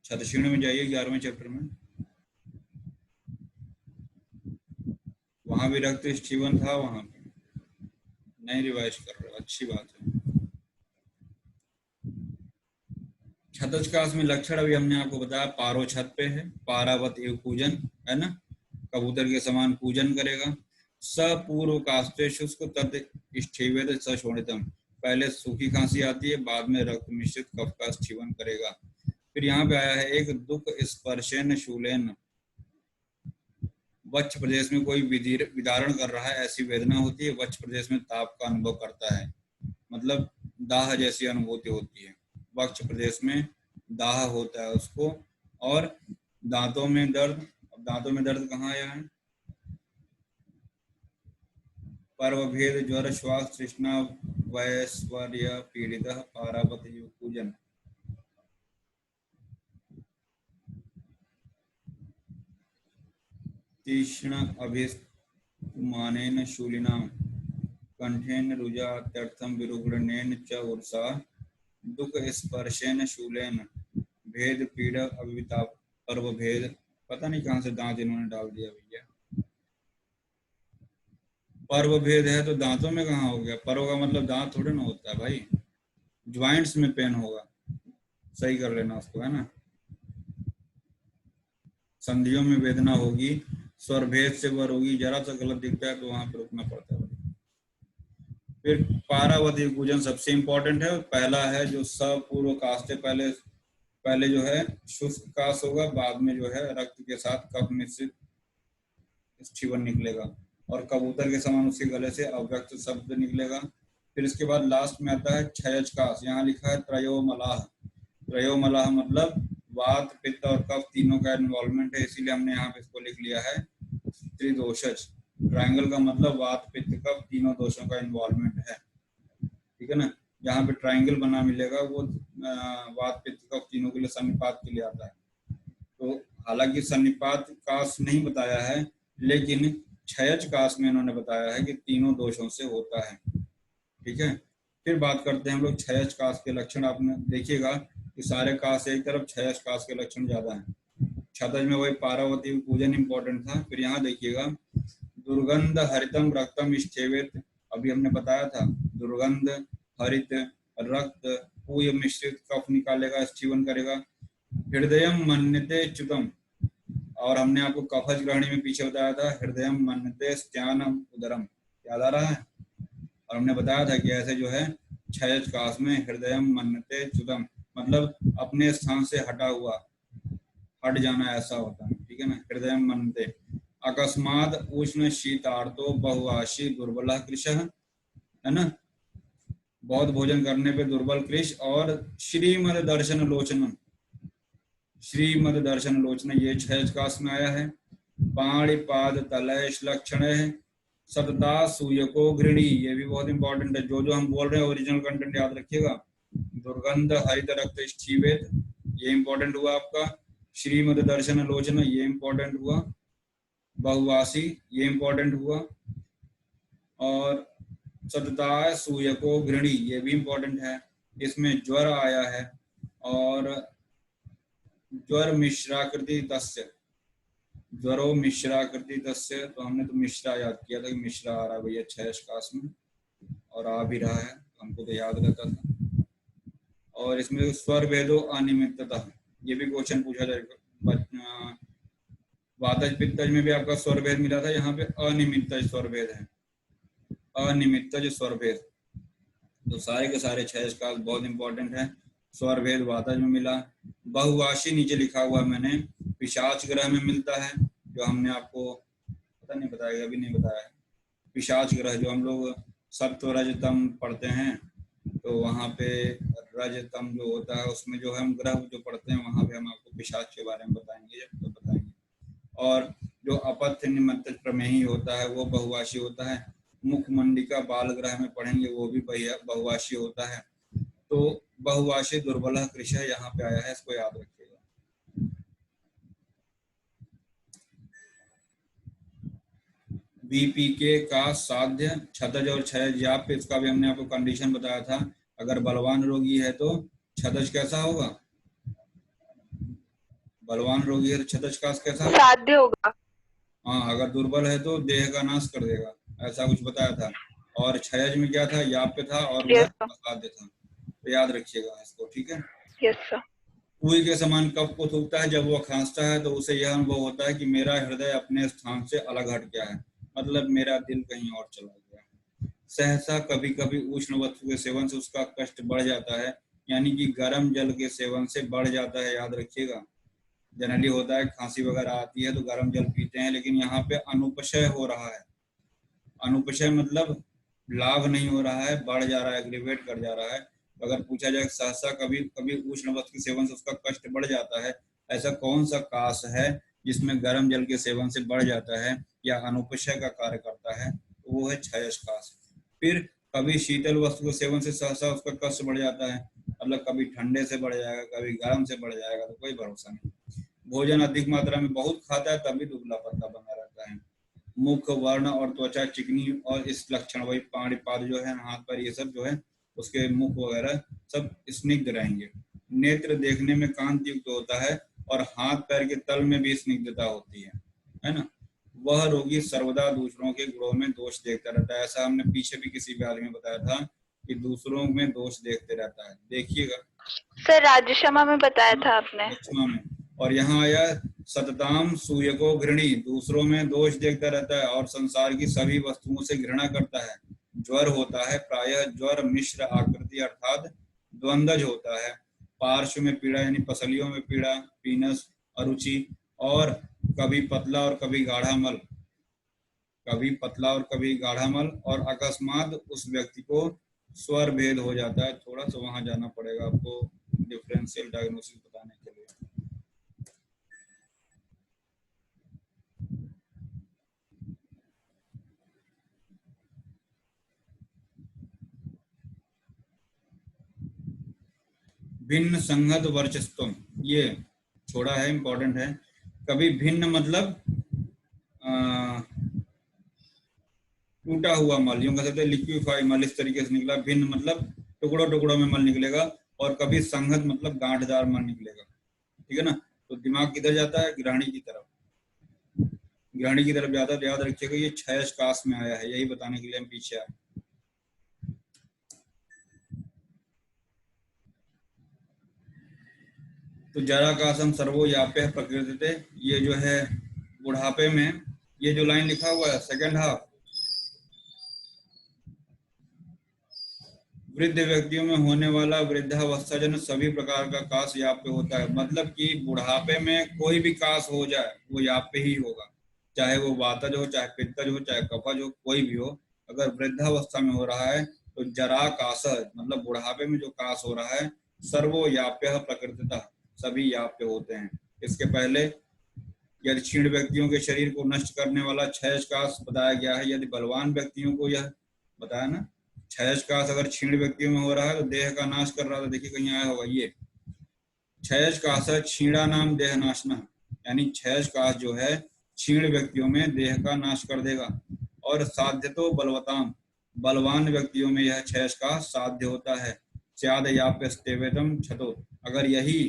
छत क्षीण में जाइए 11वें चैप्टर में, वहां भी रक्त स्टीवन था। वहां पे नहीं रिवाइज कर रहे, अच्छी बात है। छदजकास में लक्षण अभी हमने आपको बताया, पारो छत पे है, पारावत एवं पूजन, है ना, कबूतर के समान पूजन करेगा। सपूर्व कास्ते शुष्क तत् स्ठीवेद सशोणितम, पहले सूखी खांसी आती है, बाद में रक्त मिश्रित कफ का स्ठीवन करेगा। फिर यहाँ पे आया है एक दुख स्पर्शेन शूलेन, वक्ष प्रदेश में कोई विदारण कर रहा है, ऐसी वेदना होती है, वक्ष प्रदेश में ताप का अनुभव करता है, मतलब दाह जैसी अनुभूति होती है, वक्ष प्रदेश में दाह होता है उसको। और दांतों में दर्द, अब दांतों में दर्द कहाँ आया है? पर्वभेद ज्वर श्वास तृष्णा वैश्वर्य पीड़ित पारावत पूजन। तीक्ष्ण अभिमानेन शूलिनां कंठेन रुजात्यर्थं विरुग्णेन च उर्सा दुख स्पर्शेन शूलेन भेद पीड़ा अविता पर्व भेद। पता नहीं कहाँ से दांत इन्होंने डाल दिया भैया। पर्व भेद है तो दांतों में कहाँ हो गया? पर्व का मतलब दांत थोड़े ना होता है भाई, ज्वाइंट्स में पेन होगा, सही कर लेना उसको, है ना। संधियों में वेदना होगी, स्वर भेद से वर होगी, जरा सा गलत दिखता है तो वहां पर रुकना पड़ता है। फिर पारावती पूजन सबसे इंपॉर्टेंट है, पहला है जो सपूर्व कास्ते, पहले जो है शुष्क कास होगा, बाद में जो है रक्त के साथ कफ मिश्रित स्टीवन निकलेगा, और कबूतर के समान उसके गले से अव्यक्त शब्द निकलेगा। फिर इसके बाद लास्ट में आता है क्षयजकास, यहाँ लिखा है त्रयोमलाह। त्रयोमलाह मतलब वात पित्त और कफ तीनों का इन्वॉल्वमेंट है, इसीलिए हमने यहाँ पे इसको लिख लिया है त्रिदोषज। ट्रायंगल का मतलब वात पित्त कफ तीनों दोषों का इन्वॉल्वमेंट है। ठीक है ना। जहाँ पे ट्रायंगल बना मिलेगा वो वात पित्त कफ तीनों के लिए सन्निपात के लिए आता है। तो हालांकि सन्निपात कास नहीं बताया है, लेकिन क्षयज कास में इन्होंने बताया है कि तीनों दोषों से होता है। ठीक है। फिर बात करते हैं हम लोग क्षयज कास के लक्षण। आपने देखिएगा कि सारे कास एक तरफ, क्षयज कास के लक्षण ज्यादा हैं। छदज में वही पारावती पूजन इंपॉर्टेंट था। फिर यहाँ देखिएगा दुर्गंध हरितम रक्तम स्ठेवेत, अभी हमने बताया था दुर्गंध हरित रक्त पूय मिश्रित कफ निकालेगा, स्टीवन करेगा। हृदयम मन्यते च्युतम, और हमने आपको कफज ग्रहणी में पीछे बताया था हृदयम मन्यते स्त्यानम उदरम, याद आ रहा है। और हमने बताया था कि ऐसे जो है क्षयज कास में हृदयम मन्यते च्युतम मतलब अपने स्थान से हटा हुआ, हट जाना ऐसा होता है। ठीक है ना। हृदयम मन्यते अकस्मात उष्ण शीतार्तो बहुआशी दुर्बल कृश, है ना, बहुत भोजन करने पे दुर्बल कृश। और श्रीमद दर्शन लोचन, श्रीमद दर्शन लोचन ये क्षयज कास में आया है। पाणिपाद तलय लक्षण है, सतता सूयको घृणी, ये भी बहुत इंपॉर्टेंट है। जो जो हम बोल रहे हैं ओरिजिनल कंटेंट याद रखिएगा। दुर्गंध हरित रक्त स्टीवेत, ये इंपॉर्टेंट हुआ आपका। श्रीमद दर्शन लोचन, ये इंपॉर्टेंट हुआ। बहुवासी, ये इंपॉर्टेंट हुआ। और सतता सूयको घृणी, ये भी इंपॉर्टेंट है। इसमें ज्वर आया है। और ज्वर मिश्राकृति तस्य, ज्वरो मिश्राकृति तस्य, तो हमने तो मिश्रा याद किया था कि मिश्रा आ रहा है भैया 6 काश में, और आ भी रहा है, हमको तो याद रहता था। और इसमें स्वर भेदो अनियमितता, ये भी क्वेश्चन पूछा जाएगा। वातज पित्तज में भी आपका स्वर भेद मिला था, यहाँ पे अनियमितज स्वर भेद है, अनियमितज स्वर भेद। तो सारे के सारे 6 काश बहुत इंपॉर्टेंट है। स्वर भेद वातज में मिला। बहुवाशी नीचे लिखा हुआ मैंने, पिशाच ग्रह में मिलता है, जो हमने आपको पता नहीं बताया, अभी नहीं बताया है। पिशाच ग्रह जो हम लोग सत्व रजतम पढ़ते हैं, तो वहाँ पे रजतम जो होता है उसमें जो हम ग्रह जो पढ़ते हैं, वहाँ पे हम आपको पिशाच के बारे में बताएंगे, जब तो बताएंगे। और जो अपत्य निमंत्रित प्रमेही होता है वो बहुवाशी होता है। मुखमंडिका बाल ग्रह में पढ़ेंगे, वो भी बहुवाशी होता है। तो बहुवाशी दुर्बल कृष यहाँ पे आया है, इसको याद रखिएगा। बीपीके का साध्य छदज और क्षयज याप, इसका भी हमने आपको कंडीशन बताया था। अगर बलवान रोगी है तो छदज कैसा होगा, बलवान रोगी है तो छदज का कैसा होगा, साध्य होगा। हाँ, अगर दुर्बल है तो देह का नाश कर देगा, ऐसा कुछ बताया था। और क्षयज में क्या था, याप्य था, और वह असाध्य था। तो याद रखिएगा इसको, ठीक है। Yes sir. पूरी के समान कफ को थूकता है, जब वो खांसता है तो उसे यह अनुभव होता है कि मेरा हृदय अपने स्थान से अलग हट गया है, मतलब मेरा दिल कहीं और चला गया है। सहसा कभी कभी उष्ण वस्तु के सेवन से उसका कष्ट बढ़ जाता है, यानी कि गर्म जल के सेवन से बढ़ जाता है, याद रखिएगा। जनरली होता है खांसी वगैरह आती है तो गर्म जल पीते हैं, लेकिन यहाँ पे अनुपशय हो रहा है। अनुपशय मतलब लाभ नहीं हो रहा है, बढ़ जा रहा है, एग्रीवेट कर जा रहा है। अगर पूछा जाए सहसा कभी कभी उष्ण वस्तु के सेवन से उसका कष्ट बढ़ जाता है, ऐसा कौन सा काश है जिसमें गर्म जल के सेवन से बढ़ जाता है या अनुपशय का कार्य करता है, तो वो है क्षयज काश। फिर कभी शीतल वस्तु के सेवन से सहसा उसका कष्ट बढ़ जाता है, मतलब कभी ठंडे से बढ़ जाएगा, कभी गर्म से बढ़ जाएगा, तो कोई भरोसा नहीं। भोजन अधिक मात्रा में बहुत खाता है तभी दुबला पतला बना रहता है। मुख वर्ण और त्वचा चिकनी, और इस लक्षण वही पाद जो है, हाथ पर, ये सब जो है उसके मुख वगैरह सब स्निग्ध रहेंगे। नेत्र देखने में कांति युक्त होता है, और हाथ पैर के तल में भी स्निग्धता होती है ना। वह रोगी सर्वदा दूसरों के गुणों में दोष देखता रहता है, ऐसा हमने पीछे भी किसी व्याध में बताया था कि दूसरों में दोष देखते रहता है। देखिएगा सर, राजक्षमा में बताया था आपने। राजक्षमा में। और यहाँ आया सतताम सूयको घृणी, दूसरों में दोष देखता रहता है और संसार की सभी वस्तुओं से घृणा करता है। ज्वर होता है, प्रायः ज्वर मिश्र आकृति अर्थात द्वंद्वज होता है। पार्श्व में पीड़ा यानी पसलियों में पीड़ा, पीनस, अरुचि, और कभी पतला और कभी गाढ़ा मल, कभी पतला और कभी गाढ़ा मल, और अकस्मात उस व्यक्ति को स्वर भेद हो जाता है। थोड़ा सा वहां जाना पड़ेगा आपको डिफरेंशियल डायग्नोसिस बताने के लिए। भिन्न संगत वर्चस्व, ये छोड़ा है, इंपॉर्टेंट है। कभी भिन्न मतलब टूटा हुआ मल, यूं कह सकते हैं लिक्विफाई मल, इस तरीके से निकला। भिन्न मतलब टुकड़ों टुकड़ों में मल निकलेगा, और कभी संगत मतलब गांठदार मल निकलेगा, ठीक है ना। तो दिमाग किधर जाता है, ग्रहणी की तरफ, ग्रहणी की तरफ जाता है। तो याद रखिएगा ये क्षयज काश में आया है, यही बताने के लिए हम पीछे आए। तो जरा काशम सर्वो याप्य प्रकृति, ये जो है बुढ़ापे में, ये जो लाइन लिखा हुआ है सेकंड हाफ, वृद्ध व्यक्तियों में होने वाला वृद्धावस्थाजन सभी प्रकार का काश याप्य होता है। मतलब कि बुढ़ापे में कोई भी काश हो जाए वो याप्य ही होगा, चाहे वो वातज हो, चाहे पित्तज हो, चाहे कफज हो, कोई भी हो। अगर वृद्धावस्था में हो रहा है तो जरा काश, मतलब बुढ़ापे में जो काश हो रहा है, सर्वो याप्य प्रकृतितः, सभी याप्य होते हैं। इसके पहले यदि क्षीण व्यक्तियों के शरीर को नष्ट करने वाला क्षयकाश बताया गया है, यदि बलवान व्यक्तियों को यह बताया ना, क्षयकाश अगर क्षीण व्यक्तियों में हो रहा है तो देह का नाश कर रहा था। देखिए कहीं आया होगा ये क्षयकाश क्षीणा नाम देह नाशना, यानी क्षयकाश जो है क्षीण व्यक्तियों में देह का नाश कर देगा। और साध्य तो बलवताम, बलवान व्यक्तियों में यह क्षयकाश साध्य होता है। स्याद याप्यस्तेवेदम क्षतो, अगर यही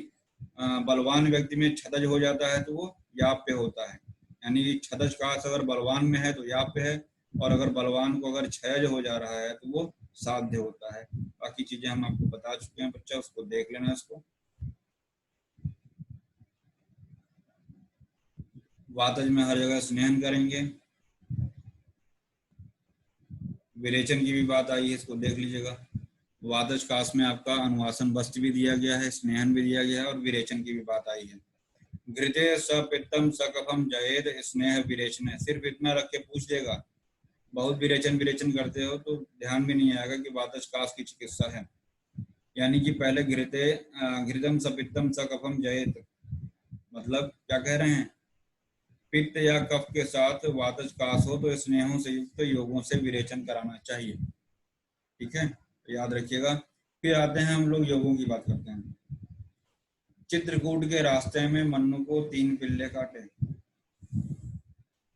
बलवान व्यक्ति में क्षतज हो जाता है तो वो याप्य होता है। यानी क्षतज काश अगर बलवान में है तो याप्य है, और अगर बलवान को अगर क्षयज हो जा रहा है तो वो साध्य होता है। बाकी चीजें हम आपको बता चुके हैं बच्चा, उसको देख लेना। इसको वातज में हर जगह स्नेहन करेंगे। विरेचन की भी बात आई है, इसको देख लीजिएगा। वातज काश में आपका अनुवासन वस्तु भी दिया गया है, स्नेहन भी दिया गया है, और विरेचन की भी बात आई है। घृते सपित्तम सकफम जयेद स्नेह विरेचन, सिर्फ इतना रख के पूछ देगा। बहुत विरेचन विरेचन करते हो तो ध्यान भी नहीं आएगा कि वातज काश की चिकित्सा है। यानी कि पहले घृतम सपित्तम सकफम जयेद, मतलब क्या कह रहे हैं, पित्त या कफ के साथ वातज काश हो तो स्नेहों से युक्त योगों से विरेचन कराना चाहिए। ठीक है, तो याद रखिएगा। फिर आते हैं हम लोग योगों की बात करते हैं। चित्रकूट के रास्ते में मन्नू को 3 पिल्ले काटे।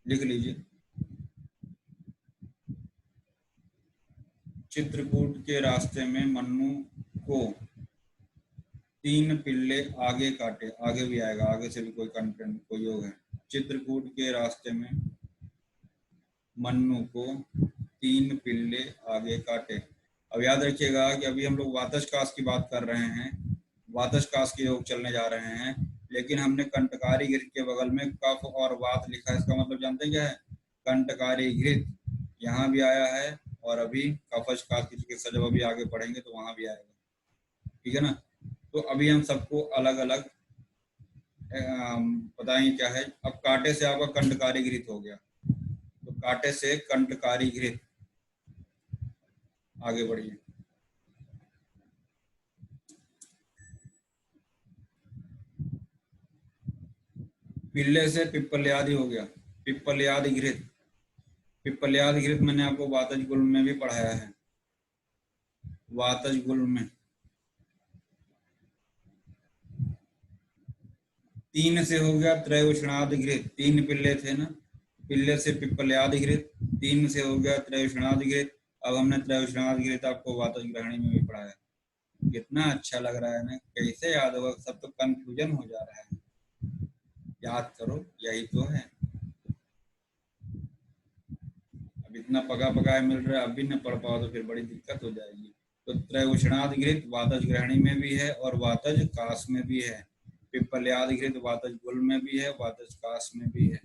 लिख लीजिए, चित्रकूट के रास्ते में मन्नू को 3 पिल्ले आगे काटे। आगे भी आएगा, आगे से भी कोई कंटेंट कोई योग है। चित्रकूट के रास्ते में मन्नू को 3 पिल्ले आगे काटे। अब याद रखिएगा कि अभी हम लोग वातज काश की बात कर रहे हैं, वातज काश के योग चलने जा रहे हैं, लेकिन हमने कंटकारी घृत के बगल में कफ और वात लिखा है। इसका मतलब जानते हैं क्या है? कंटकारी घृत यहाँ भी आया है, और अभी कफज काश की चिकित्सा जब अभी आगे पढ़ेंगे तो वहां भी आएगा। ठीक है ना? तो अभी हम सबको अलग अलग बताएंगे क्या है। अब कांटे से आपका कंटकारी घृत हो गया, तो कांटे से कंटकारी घृत। आगे बढ़िए। पिल्ले से पिप्पल्यादि हो गया, पिप्पल्यादि घृत। पिप्पल्यादि घृत मैंने आपको वातज गुल्म में भी पढ़ाया है, वातज गुल्म में। 3 से हो गया त्रयोषणादि घृत, 3 पिल्ले थे ना, पिल्ले से पिप्पल्यादि घृत, 3 से हो गया त्रयोषणादि घृत। अब हमने त्रयोषणादि घृत आपको वातज ग्रहणी में भी पढ़ाया। कितना अच्छा लग रहा है ना, कैसे याद होगा? सब तो कंफ्यूजन हो जा रहा है। याद करो, यही तो है। अब इतना पका पकाया मिल रहा है, अब भी न पढ़ पाओ तो फिर बड़ी दिक्कत हो जाएगी। तो त्रयोषणादि घृत वातज ग्रहणी में भी है और वातज काश में भी है। पिप्पल्यादि घृत वातज गुल में भी है, वातज काश में भी है।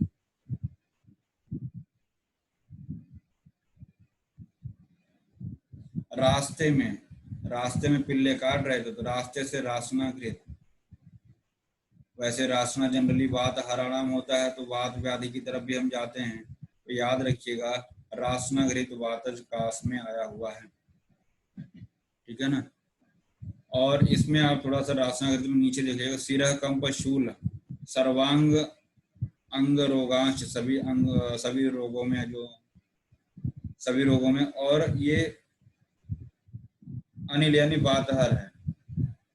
रास्ते में पिल्ले काट रहे थे तो रास्ते से रासना घृत। वैसे रासना जनरली वात हराणाम होता है, तो वात व्याधि की तरफ भी हम जाते हैं, तो याद रखिएगा रासना घृत वातज काश में आया हुआ है। ठीक है ना? और इसमें आप थोड़ा सा रासना घृत में नीचे देखिएगा, सिरह कंप शूल सर्वांग अंग रोगांश, सभी रोगों में, जो सभी रोगों में। और ये अनिल यानी वातहर है,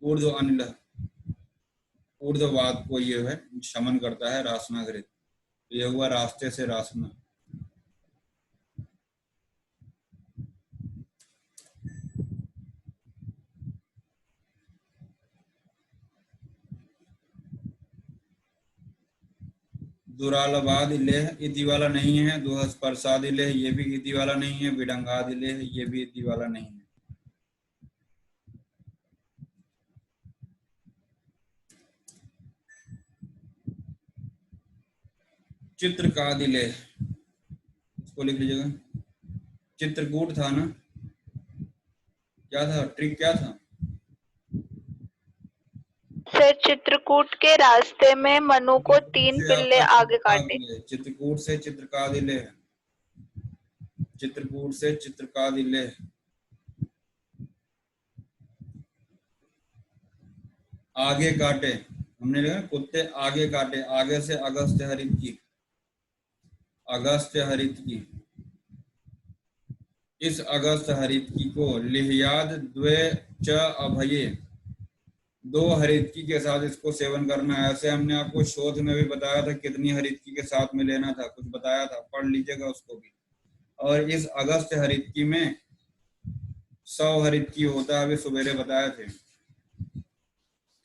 ऊर्ध्व अनिल, ऊर्ध्ववात को ये है शमन करता है रासना घृत। ये हुआ रास्ते से रासना। दुरालबाद लेह इति वाला नहीं है, दुहस्पर्शादि लेह ये भी इति वाला नहीं है, विडंगादि लेह ये भी इति वाला नहीं है। चित्रकादि लेह, इसको लिख लीजिएगा। चित्रकूट था ना, क्या था ट्रिक, क्या था? सर चित्रकूट के रास्ते में मनु को 3 पिल्ले आगे काटे। चित्रकूट से चित्रकादि लेह, चित्रकूट से चित्रकादि लेह। आगे काटे, हमने लिखा कुत्ते आगे काटे, आगे से अगस्त्य हरित की, अगस्त्य हरित की। इस अगस्त हरितकी को लिहयाद द्वे च अभये, 2 हरितकी के साथ इसको सेवन करना है। ऐसे हमने आपको शोध में भी बताया था कितनी हरितकी के साथ में लेना था, कुछ बताया था, पढ़ लीजिएगा उसको भी। और इस अगस्त हरितकी में 100 हरितकी होता है, अभी सवेरे बताए थे।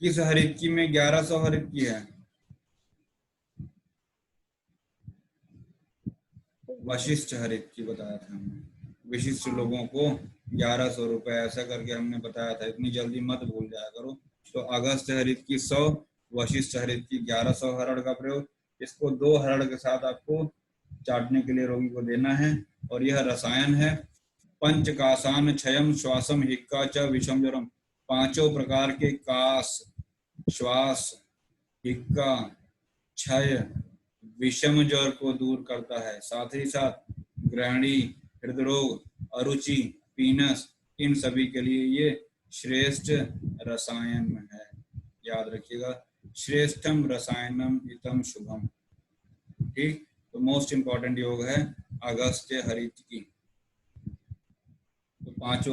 किस हरितकी में 1100 हरितकी है? वशिष्ठ हरितकी बताया था हमने। विशिष्ट लोगों को 1100 रुपए ऐसा करके हमने बताया था, इतनी जल्दी मत भूल जाया करो। तो अगस्त हरित की 100, वशिष्ठ हरित की 1100 हरड़ का प्रयोग। इसको 2 हरड़ के साथ आपको चाटने के लिए रोगी को देना है। और यह रसायन है पंच कासान क्षयम श्वासम हिक्का च विषम ज्वरम, 5 प्रकार के कास, श्वास, हिक्का, क्षय, विषम ज्वर को दूर करता है। साथ ही साथ ग्रहणी, हृदय रोग, अरुचि, पीनस, इन सभी के लिए ये श्रेष्ठ रसायन है। याद रखिएगा, श्रेष्ठम रसायनम इतम शुभम। ठीक, तो मोस्ट इंपॉर्टेंट योग है अगस्त्य हरितकी। तो 5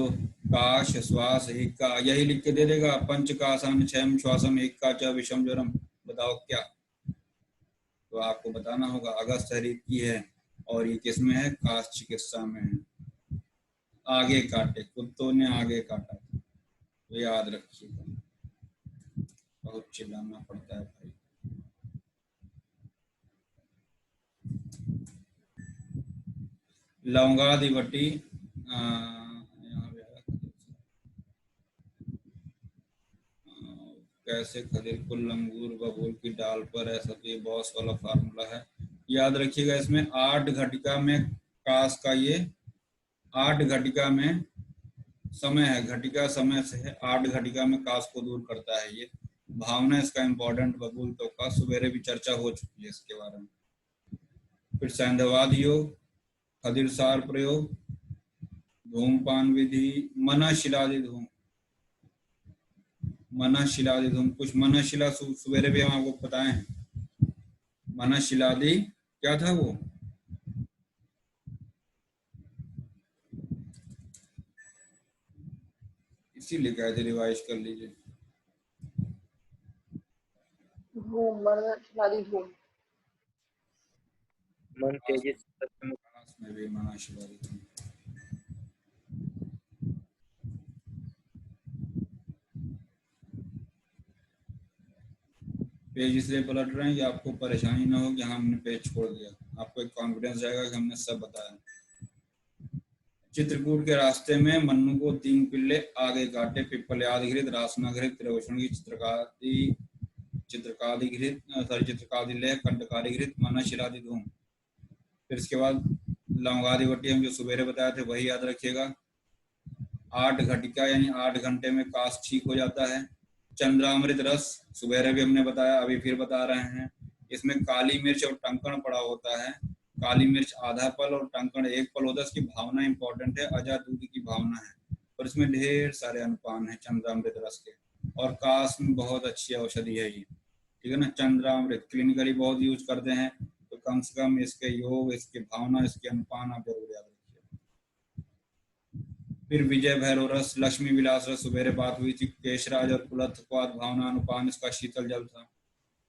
काश, श्वास, हिक्का, यही लिख के दे देगा। पंच कासान क्षयम श्वासम हिक्का च विषम ज्वरम, बताओ क्या? तो आपको बताना होगा अगस्त हरितकी है और ये किसमें है? काश चिकित्सा में है। आगे काटे, कुत्तों ने आगे काटा, तो याद रखिएगा। बहुत चिल्लाना पड़ता है भाई। लौंगादिवटी, कैसे खदिर कुल लंगूर बबूल की डाल पर है, सब ये बॉस वाला फार्मूला है। याद रखिएगा, इसमें 8 घटिका में काश का, ये 8 घटिका में समय है, घटिका समय से है, 8 घटिका में काश को दूर करता है। ये भावना इसका इंपॉर्टेंट, बबूल तो का सवेरे भी चर्चा हो चुकी है इसके बारे में। फिर सैंधवाद योग, खदिर सार प्रयोग, धूमपान विधि, मना शिलादि धूम, मना शिलादि धूम, कुछ मना शिला सवेरे भी हम आपको बताए हैं। मना शिलादि क्या था वो? इसीलिए कहते रिवाइज कर लीजिए। धूम, मना शिलादि धूम, मन तेजी से में भी मना शिलादि धूम। पेज इसलिए पलट रहे हैं कि आपको परेशानी ना हो कि हाँ हमने पेज छोड़ दिया, आपको एक कॉन्फिडेंस जाएगा कि हमने सब बताया। चित्रकूट के रास्ते में मन्नू को 3 पिल्ले आगे काटे, पिप्पल्यादिघृत, रासनाघृत, त्रिभुषण की चित्रकादिलेह, कंटकादिघृत, मना शिलादि धूम। फिर इसके बाद लौंगादिवटी हम जो सवेरे बताए थे वही याद रखिएगा। 8 घटिका यानी 8 घंटे में काश ठीक हो जाता है। चंद्रामृत रस सवेरे भी हमने बताया, अभी फिर बता रहे हैं। इसमें काली मिर्च और टंकण पड़ा होता है। काली मिर्च आधा पल और टंकण 1 पल होता है। इसकी भावना इंपॉर्टेंट है, अजा दूध की भावना है, और इसमें ढेर सारे अनुपान है चंद्रामृत रस के। और काश में बहुत अच्छी औषधि है ये, ठीक है ना। चंद्रामृत क्लिनिकली बहुत यूज करते हैं, तो कम से कम इसके योग, इसकी भावना, इसके अनुपान आप जरूर याद रखिए। फिर विजय भैरव रस, लक्ष्मी विलास रस सवेरे बात हुई थी। केशराज और कुलथ भावना अनुपान इसका शीतल जल था।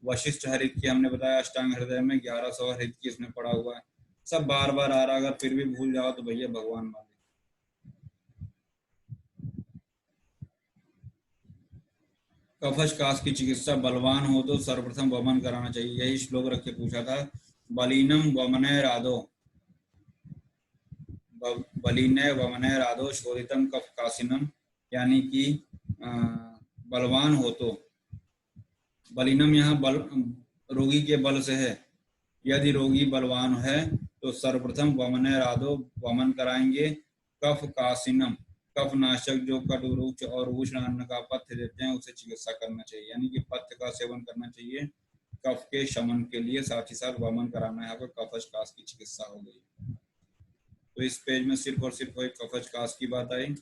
वशिष्ठ हरित की हमने बताया, अष्टांग हृदय में 1100 हरित की इसमें पड़ा हुआ है। सब बार बार आ रहा, अगर फिर भी भूल जाओ तो भैया भगवान मालिक। कफश काश की चिकित्सा, बलवान हो तो सर्वप्रथम वमन कराना चाहिए। यही श्लोक रख के पूछा था, बलिनम वमने राधो, बलिने वमने राधो शोधितम कफ कासिनम, यानी कि बलवान हो तो, बलिनम यहाँ बल रोगी के बल से है। यदि रोगी बलवान है तो सर्वप्रथम वमने राधो, वमन कराएंगे। कफ कासिनम, कफ नाशक जो कटुरुच और उष्ण अन्न का पथ्य देते हैं उसे चिकित्सा करना चाहिए, यानी कि पथ्य का सेवन करना चाहिए कफ के शमन के लिए। साथ ही साथ वमन कराना है आपको, कफश काश की चिकित्सा हो गई। तो इस पेज में सिर्फ और सिर्फ एक कफश काश की बात आई।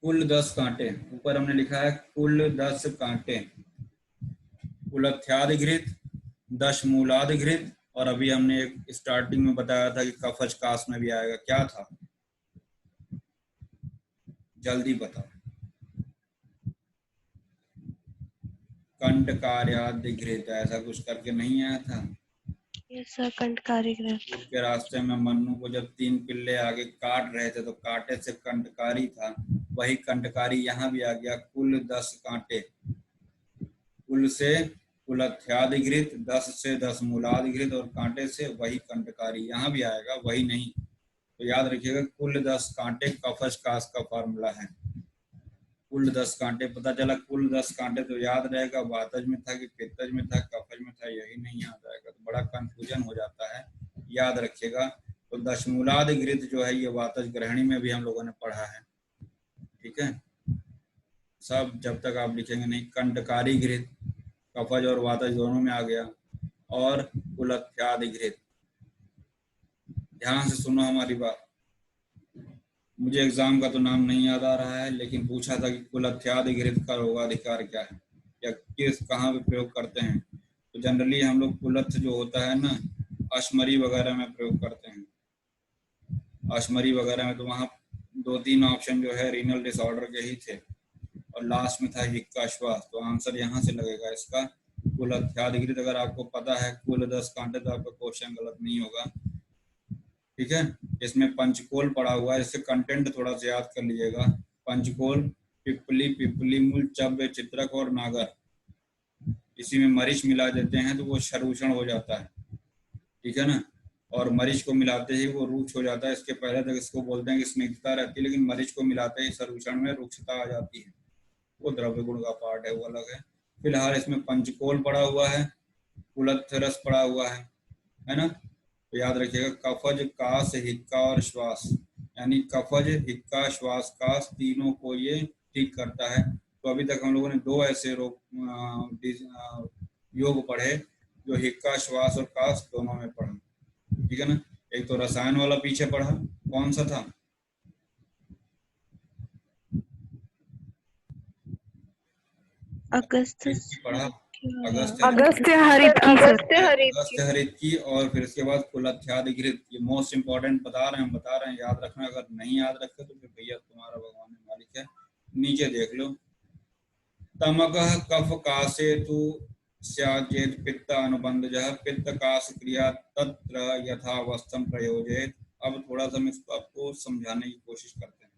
कुल 10 कांटे, ऊपर हमने लिखा है कुल 10 कांटे, कुलथ्यादिघृत, दशमूलादिघृत, और अभी हमने एक स्टार्टिंग में बताया था कि कफज कास में भी आएगा, क्या था? जल्दी बताओ। कंटकार्यादिघृत, ऐसा कुछ करके नहीं आया था? कंटकारी घृत। उसके रास्ते में मन्नू को जब 3 पिल्ले आगे काट रहे थे तो कांटे से कंटकारी था, वही कंटकारी यहाँ भी आ गया। कुल 10 कांटे, कुल से कुलथ्यादिघृत, 10 से दशमूलादिघृत, और कांटे से वही कंटकारी, यहाँ भी आएगा, वही नहीं। तो याद रखिएगा कुल 10 कांटे कफज कास का फॉर्मूला है। कुल 10 कांटे पता चला, कुल 10 कांटे तो याद रहेगा वातज में था कि पित्तज में था, कफज में था, यही नहीं याद आएगा तो बड़ा कंफ्यूजन हो जाता है, याद रखिएगा। तो दशमूलादिघृत जो है ये वातज ग्रहणी में भी हम लोगों ने पढ़ा है, ठीक है। सब जब तक आप लिखेंगे नहीं, कंटकारी घृत कफज और वातज दोनों में आ गया, और कुलथ्यादिघृत। ध्यान से सुनो हमारी बात, मुझे एग्जाम का तो नाम नहीं याद आ रहा है, लेकिन पूछा था कि कुलथ्यादिघृत का रोगाधिकार क्या है या किस कहाँ पे प्रयोग करते हैं। तो जनरली हम लोग कुलथ जो होता है ना, अश्मरी वगैरह में प्रयोग करते हैं। अश्मरी वगैरह में तो वहाँ 2-3 ऑप्शन जो है रीनल डिसऑर्डर के ही थे, और लास्ट में था हिक्का श्वास, तो आंसर यहाँ से लगेगा इसका कुलथ्यादिघृत। अगर आपको पता है कुल 10 कांटे तो आपका क्वेश्चन गलत नहीं होगा, ठीक है। इसमें पंचकोल पड़ा हुआ है, इससे कंटेंट थोड़ा सा याद कर लीजिएगा। पंचकोल, पिपली, पिपली मूल, चव्य, चित्रक और नागर, इसी में मरीच मिला देते हैं तो वो शरूषण हो जाता है, ठीक है ना। और मरीच को मिलाते ही वो रुक्ष हो जाता है, इसके पहले तक इसको बोलते हैं कि स्निग्धता रहती है, लेकिन मरीच को मिलाते ही शरूषण में रुक्षता आ जाती है, वो द्रव्य गुण का पार्ट है, वो अलग है। फिलहाल इसमें पंचकोल पड़ा हुआ है, कुलथ रस पड़ा हुआ है ना। तो याद रखिएगा कफज, कास, हिक्का और श्वास, यानी कफज, हिक्का, श्वास, कास, तीनों को ये ठीक करता है। तो अभी तक हम लोगों ने 2 ऐसे योग पढ़े जो हिक्का, श्वास और कास दोनों में पढ़ा, ठीक है ना। एक तो रसायन वाला पीछे पढ़ा, कौन सा था? अगस्त पढ़ा, अगस्त्य हरित की सर। अगस्त्य हरित की, और फिर इसके बाद कुलथ्यादिघृत। ये मोस्ट इंपॉर्टेंट बता रहे हैं, याद रखना। अगर नहीं याद रखे तो फिर भैया तुम्हारा भगवान मालिक है। नीचे देख लो, तमगः कफ कासे तु स्याजेत पित्त अनुबंधजः, पित्त कास क्रिया तत्र यथावस्थम प्रयोजेत। अब थोड़ा सा हम इसको आपको समझाने की कोशिश करते हैं।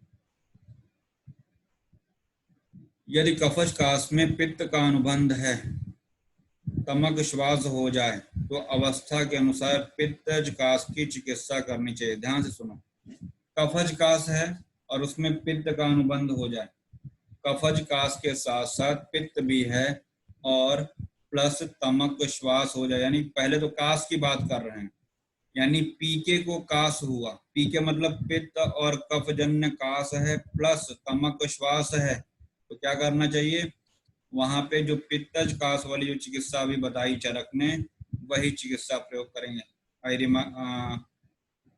यदि कफज कास में पित्त का अनुबंध है, तमक श्वास हो जाए, तो अवस्था के अनुसार पित्तज कास की चिकित्सा करनी चाहिए। ध्यान से सुनो, कफज कास है और उसमें पित्त का अनुबंध हो जाए, कफज कास के साथ साथ पित्त भी है और प्लस तमक श्वास हो जाए, यानी पहले तो कास की बात कर रहे हैं, यानी पीके को कास हुआ, पीके मतलब पित्त और कफजन्य कास है प्लस तमक श्वास है, तो क्या करना चाहिए? वहां पे जो पित्तज कास वाली जो चिकित्सा अभी बताई चरक ने, वही चिकित्सा प्रयोग करेंगे।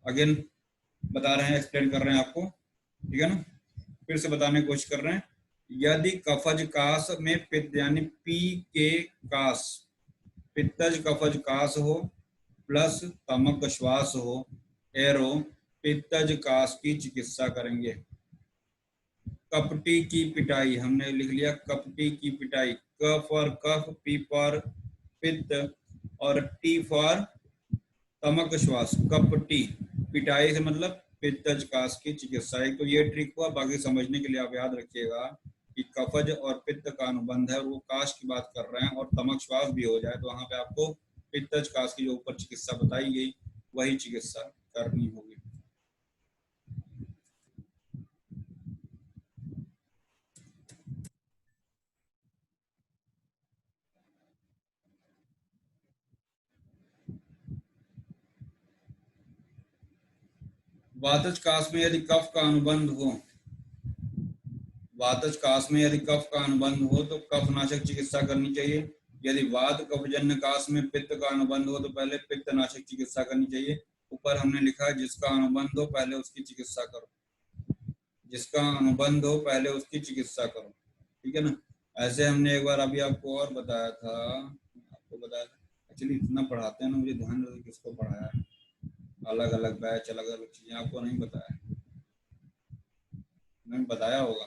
अगेन बता रहे हैं, एक्सप्लेन कर रहे हैं आपको, ठीक है ना। फिर से बताने की कोशिश कर रहे हैं। यदि कफज कास में पित्त यानी पी के कास, पित्तज कफज कास हो प्लस तमक श्वास हो, एरो पित्तज कास की चिकित्सा करेंगे। कपटी की पिटाई, हमने लिख लिया कपटी की पिटाई, क फॉर कफ, पी फॉर पित्त और टी फॉर तमक श्वास। कपटी, पिटाई से मतलब पित्तज कास की चिकित्सा। एक तो ये ट्रिक हुआ, बाकी समझने के लिए आप याद रखिएगा कि कफज और पित्त का अनुबंध है, वो काश की बात कर रहे हैं, और तमक श्वास भी हो जाए तो वहां पे आपको पित्तज कास की जो ऊपर चिकित्सा बताई गई वही चिकित्सा करनी होगी। वातज कास में यदि कफ का अनुबंध हो, वातज कास में यदि कफ का अनुबंध हो तो कफनाशक चिकित्सा करनी चाहिए। यदि वात कफजन्य कास में पित्त का अनुबंध हो तो पहले पित्तनाशक चिकित्सा करनी चाहिए। ऊपर हमने लिखा है जिसका अनुबंध हो पहले उसकी चिकित्सा करो। जिसका अनुबंध हो पहले उसकी चिकित्सा करो। ठीक है ना। ऐसे हमने एक बार अभी आपको और बताया था, एक्चुअली इतना पढ़ाते हैं ना, मुझे ध्यान नहीं किसको पढ़ाया है, अलग अलग बैच अलग अलग चीजें आपको नहीं बताया, नहीं बताया होगा।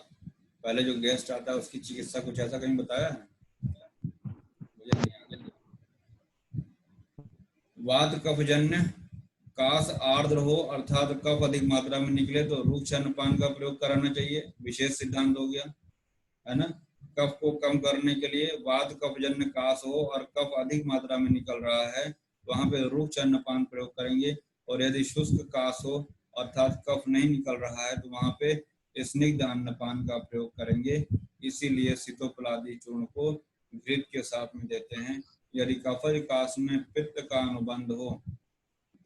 पहले जो गेस्ट आता है उसकी चिकित्सा कुछ ऐसा कहीं बताया है? मुझे नहीं याद। वात कफजन्य काश आर्द्र हो अर्थात कफ अधिक मात्रा में निकले तो रूक्ष अन्नपान का प्रयोग कराना चाहिए, विशेष सिद्धांत हो गया है ना। कफ को कम करने के लिए वात कफजन्य काश हो और कफ अधिक मात्रा में निकल रहा है तो वहां पे रूक्ष अन्नपान प्रयोग करेंगे, और यदि शुष्क काश हो अर्थात कफ नहीं निकल रहा है तो वहां पे स्निग्ध अन्नपान का प्रयोग करेंगे। इसीलिए सितोपलादी चूर्ण को घृत के साथ में देते हैं। यदि कफज काश में पित्त का अनुबंध हो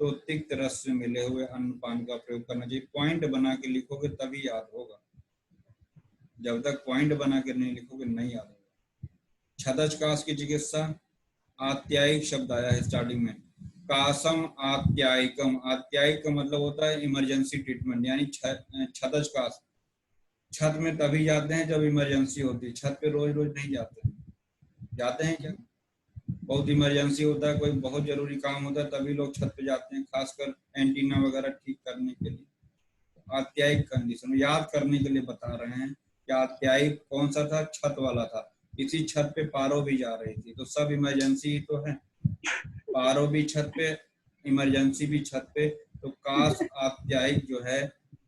तो तिक्त रस से मिले हुए अन्नपान का प्रयोग करना चाहिए। पॉइंट बना के लिखोगे तभी याद होगा, जब तक पॉइंट बना के नहीं लिखोगे नहीं याद होगा। छदज काश की चिकित्सा, आत्यायिक शब्द आया है स्टार्टिंग में, कासम आत्यायिकम। आत्यायिक का मतलब होता है इमरजेंसी ट्रीटमेंट, यानी छदज काश छत में तभी जाते हैं जब इमरजेंसी होती है, छत पे रोज रोज नहीं जाते हैं। जाते हैं क्या? बहुत इमरजेंसी होता है, कोई बहुत जरूरी काम होता है तभी लोग छत पे जाते हैं, खासकर एंटीना वगैरह ठीक करने के लिए। आत्यायिक कंडीशन याद करने के लिए बता रहे हैं कि आत्यायिक कौन सा था? छत वाला था। इसी छत पे पारो भी जा रही थी, तो सब इमरजेंसी ही तो है। पारो भी छत पे, इमरजेंसी भी छत पे, तो काश आत्यायिक जो है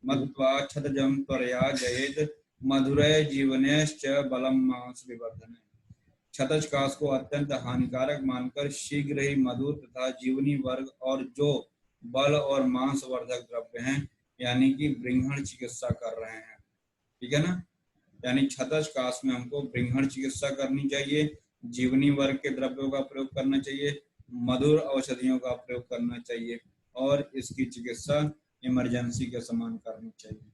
मत्वा छतजम त्वरया जयेद मधुरय जीवनेश्च बलम मांस विवर्धन। छतज काश को अत्यंत हानिकारक मानकर शीघ्र ही मधुर तथा जीवनी वर्ग और जो बल और मांस वर्धक द्रव्य हैं यानी कि ब्रिंहण चिकित्सा कर रहे हैं। ठीक है ना। यानी छतज काश में हमको ब्रिंहण चिकित्सा करनी चाहिए, जीवनी वर्ग के द्रव्यों का प्रयोग करना चाहिए, मधुर औषधियों का प्रयोग करना चाहिए, और इसकी चिकित्सा इमरजेंसी के समान करनी चाहिए।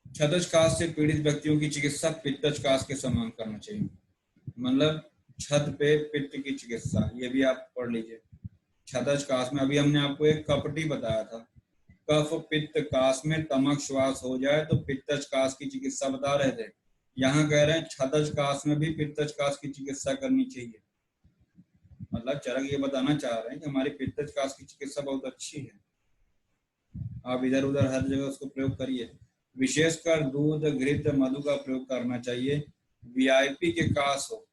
छदज काश से पीड़ित व्यक्तियों की चिकित्सा पित्तज काश के समान करना चाहिए, मतलब छत पे पित्त की चिकित्सा, ये भी आप पढ़ लीजिए। छदज काश में अभी हमने आपको एक कपटी बताया था, कफ पित्त काश में तमक श्वास हो जाए तो पित्तज काश की चिकित्सा बता रहे थे। यहाँ कह रहे हैं छदज काश में भी पित्तज काश की चिकित्सा करनी चाहिए, मतलब चरक ये बताना चाह रहे हैं कि हमारी पित्तज काश की चिकित्सा बहुत अच्छी है, आप इधर उधर हर जगह उसको प्रयोग करिए। विशेषकर दूध घृत मधु का प्रयोग करना चाहिए। वीआईपी के काश हो,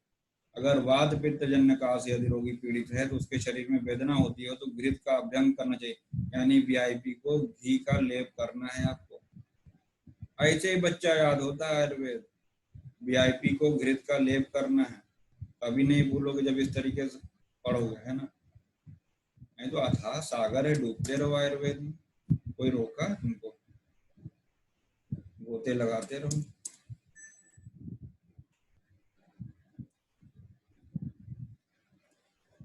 अगर वात पित्त जन्य काश यदि रोगी पीड़ित है तो उसके शरीर में वेदना होती है तो घृत का अभ्यंग करना चाहिए, यानी वीआईपी को घी का लेप करना है आपको। ऐसे ही बच्चा याद होता है आयुर्वेद, वीआईपी को घृत का लेप करना है, कभी नहीं भूलोगे जब इस तरीके से पढ़ोगे, है ना। नहीं तो अथाह सागर है, डूबते रहो आयुर्वेद में, कोई रोका है तुमको? गोते लगाते रहो।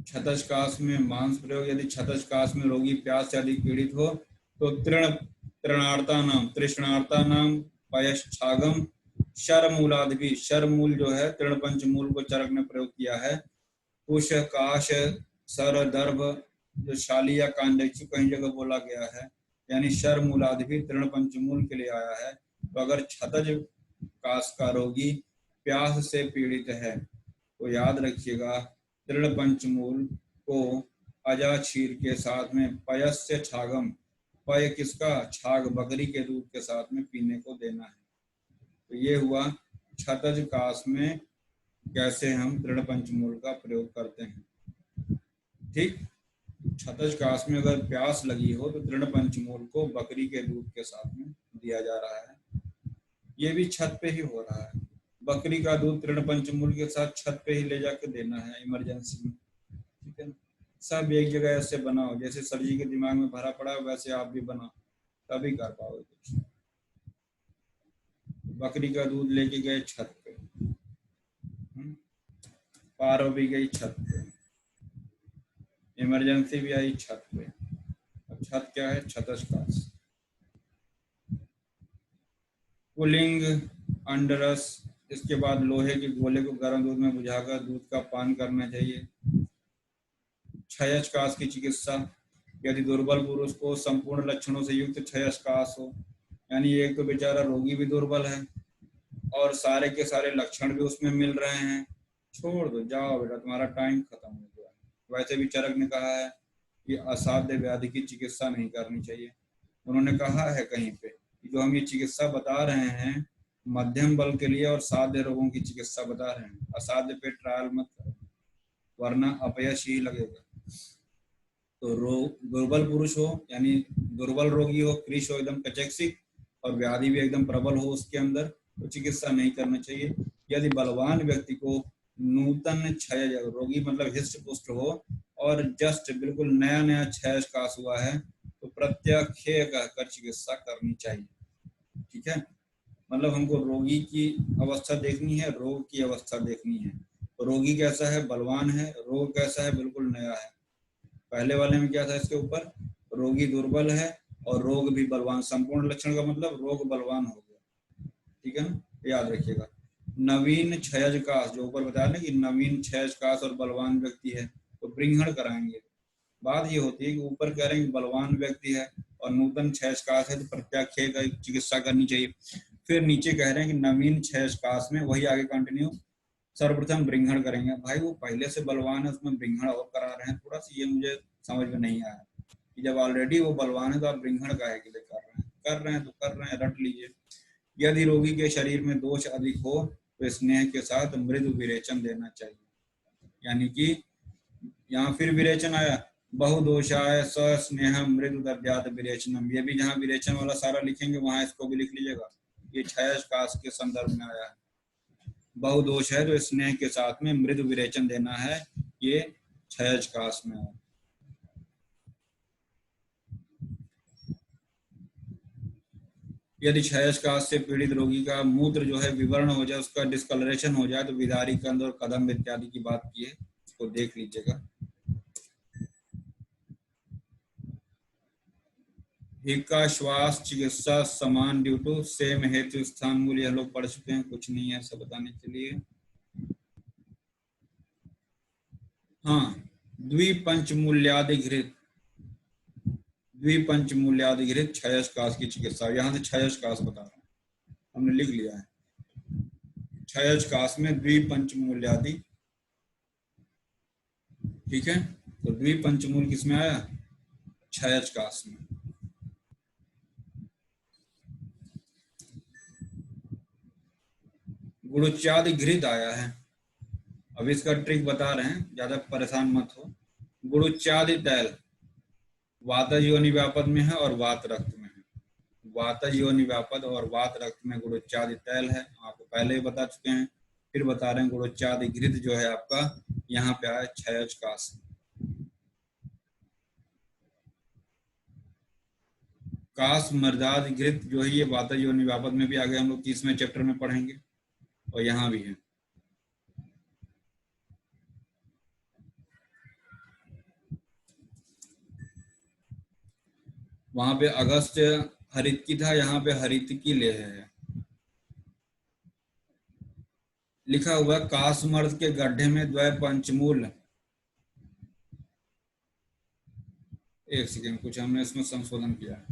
छतज काश में मांस प्रयोग, यदि छतज काश में रोगी प्यास से अधिक पीड़ित हो तो तृष्णार्ता नाम पयश्छागम शरमूलादि, शरमूल जो है तृण पंचमूल को चरक ने प्रयोग किया है। कुश काश सर दर्भ जो शाली या कांडेक्षु कहीं जगह बोला गया है, यानी शरमूलादि भी तृण पंचमूल के लिए आया है। तो अगर छतज काश का रोगी प्यास से पीड़ित है तो याद रखिएगा तृण पंचमूल को अजाक्षीर के साथ में पयस्य छागम, पय किसका? छाग बकरी के दूध के साथ में पीने को देना है। तो ये हुआ छतज काश में कैसे हम तृण पंचमूल का प्रयोग करते हैं। ठीक, छतज काश में अगर प्यास लगी हो तो तृण पंचमूल को बकरी के दूध के साथ में दिया जा रहा है। ये भी छत पे ही हो रहा है, बकरी का दूध तृण पंचमूल के साथ छत पे ही ले जाकर देना है इमरजेंसी में। ठीक है ना। सब एक जगह ऐसे बनाओ, जैसे सर जी के दिमाग में भरा पड़ा है वैसे आप भी बनाओ, तभी कर पाओगे कुछ। बकरी का दूध लेके गए छत पे, पारो भी गई छत पे, इमरजेंसी भी आई छत पे। अब छत क्या है? छतज काश। पुलिंग अंडरस, इसके बाद लोहे के गोले को गर्म दूध में बुझाकर दूध का पान करना चाहिए। क्षयस्कास की चिकित्सा। यदि दुर्बल पुरुष को संपूर्ण लक्षणों से युक्त क्षयस्कास हो, यानी एक तो बेचारा रोगी भी दुर्बल है और सारे के सारे लक्षण भी उसमें मिल रहे हैं, छोड़ दो, जाओ बेटा, तुम्हारा टाइम खत्म हो गया। वैसे भी चरक ने कहा है कि असाध्य व्याधि की चिकित्सा नहीं करनी चाहिए। उन्होंने कहा है कहीं पे कि जो हम ये चिकित्सा बता रहे हैं मध्यम बल के लिए और साध्य रोगों की चिकित्सा बता रहे हैं, असाध्य पे ट्रायल मत करो वरना अपयश ही लगेगा। तो दुर्बल पुरुष हो यानी दुर्बल रोगी हो, कृष हो एकदम कचेक्सिक और व्याधि भी एकदम प्रबल हो उसके अंदर, तो चिकित्सा नहीं करना चाहिए। यदि बलवान व्यक्ति को नूतन क्षय रोगी मतलब हिस्ट पुष्ट हो और जस्ट बिल्कुल नया नया क्षयस्कास हुआ है तो प्रत्याख्य कहकर चिकित्सा करनी चाहिए। ठीक है, मतलब हमको रोगी की अवस्था देखनी है, रोग की अवस्था देखनी है। रोगी कैसा है, बलवान है, रोग कैसा है, बिल्कुल नया है। पहले वाले में क्या था इसके ऊपर, रोगी दुर्बल है और रोग भी बलवान, संपूर्ण लक्षण का मतलब रोग बलवान हो गया। ठीक है ना, याद रखिएगा। नवीन क्षयस्कास जो ऊपर बताया ना कि नवीन क्षयस्कास और बलवान व्यक्ति है तो ब्रिंघण कराएंगे। बात ये होती है कि ऊपर कह रहे हैं कि बलवान व्यक्ति है और नूतन क्षयस्कास है तो प्रत्याख्य का चिकित्सा करनी चाहिए। फिर नीचे कह रहे हैं कि नवीन क्षयस्कास में, वही आगे कंटिन्यू, सर्वप्रथम ब्रिंघण करेंगे। भाई वो पहले से बलवान है उसमें ब्रिंघण और करा रहे हैं, थोड़ा सा ये मुझे समझ में नहीं आया कि जब ऑलरेडी वो बलवान है तो आप ब्रिंघण काहे के लिए कर रहे हैं? कर रहे हैं तो कर रहे हैं, रट लीजिए। यदि रोगी के शरीर में दोष अधिक हो तो स्नेह के साथ मृदु विरेचन देना चाहिए। यानी कि यहाँ फिर विरेचन आया, बहुदोषाय स्नेह मृदु दद्यात् विरेचनम, ये भी जहाँ विरेचन वाला सारा लिखेंगे वहां इसको भी लिख लीजिएगा। ये क्षयस्कास के संदर्भ में आया है। बहुदोष है तो स्नेह के साथ में मृदु विरेचन देना है, ये क्षयस्कास में है। यदि क्षयस्कास से पीड़ित रोगी का मूत्र जो है विवर्ण हो जाए, उसका डिस्कलरेशन हो जाए तो विदारी कंद और कदम इत्यादि की बात की है, उसको देख लीजिएगा। हिक्का श्वास चिकित्सा समान ड्यू टू सेम हेतु स्थान मूल, यह लोग पढ़ चुके हैं, कुछ नहीं है ऐसा बताने के लिए। हाँ, द्विपंचमूल्याधिकृत क्षयस्कास की चिकित्सा, यहाँ से क्षयस्कास बता रहा हूँ, हमने लिख लिया है। क्षयस्कास में द्विपंचमूल्यादि, ठीक है, तो द्विपंचमूल किसमें आया, क्षयस्कास में। गुड़ुच्यादि घृत आया है, अब इसका ट्रिक बता रहे हैं, ज्यादा परेशान मत हो। गुड़ुच्यादि तैल वातज योनि व्यापद में है और वात रक्त में है। वातज योनि व्यापद और वात रक्त में गुड़ुच्यादि तैल है, आपको पहले ही बता चुके हैं, फिर बता रहे हैं। गुड़ुच्यादि घृत जो है आपका यहाँ पे आया क्षयस्कास। काश मर्दादि घृत जो है ये वातज योनि व्यापद में भी आ गए, हम लोग 30वें चैप्टर में पढ़ेंगे, और यहाँ भी है। वहां पे अगस्त हरित की था, यहाँ पे हरित की ले है लिखा हुआ। काशमर्द के गड्ढे में द्वय पंचमूल, एक सेकेंड, कुछ हमने इसमें संशोधन किया है।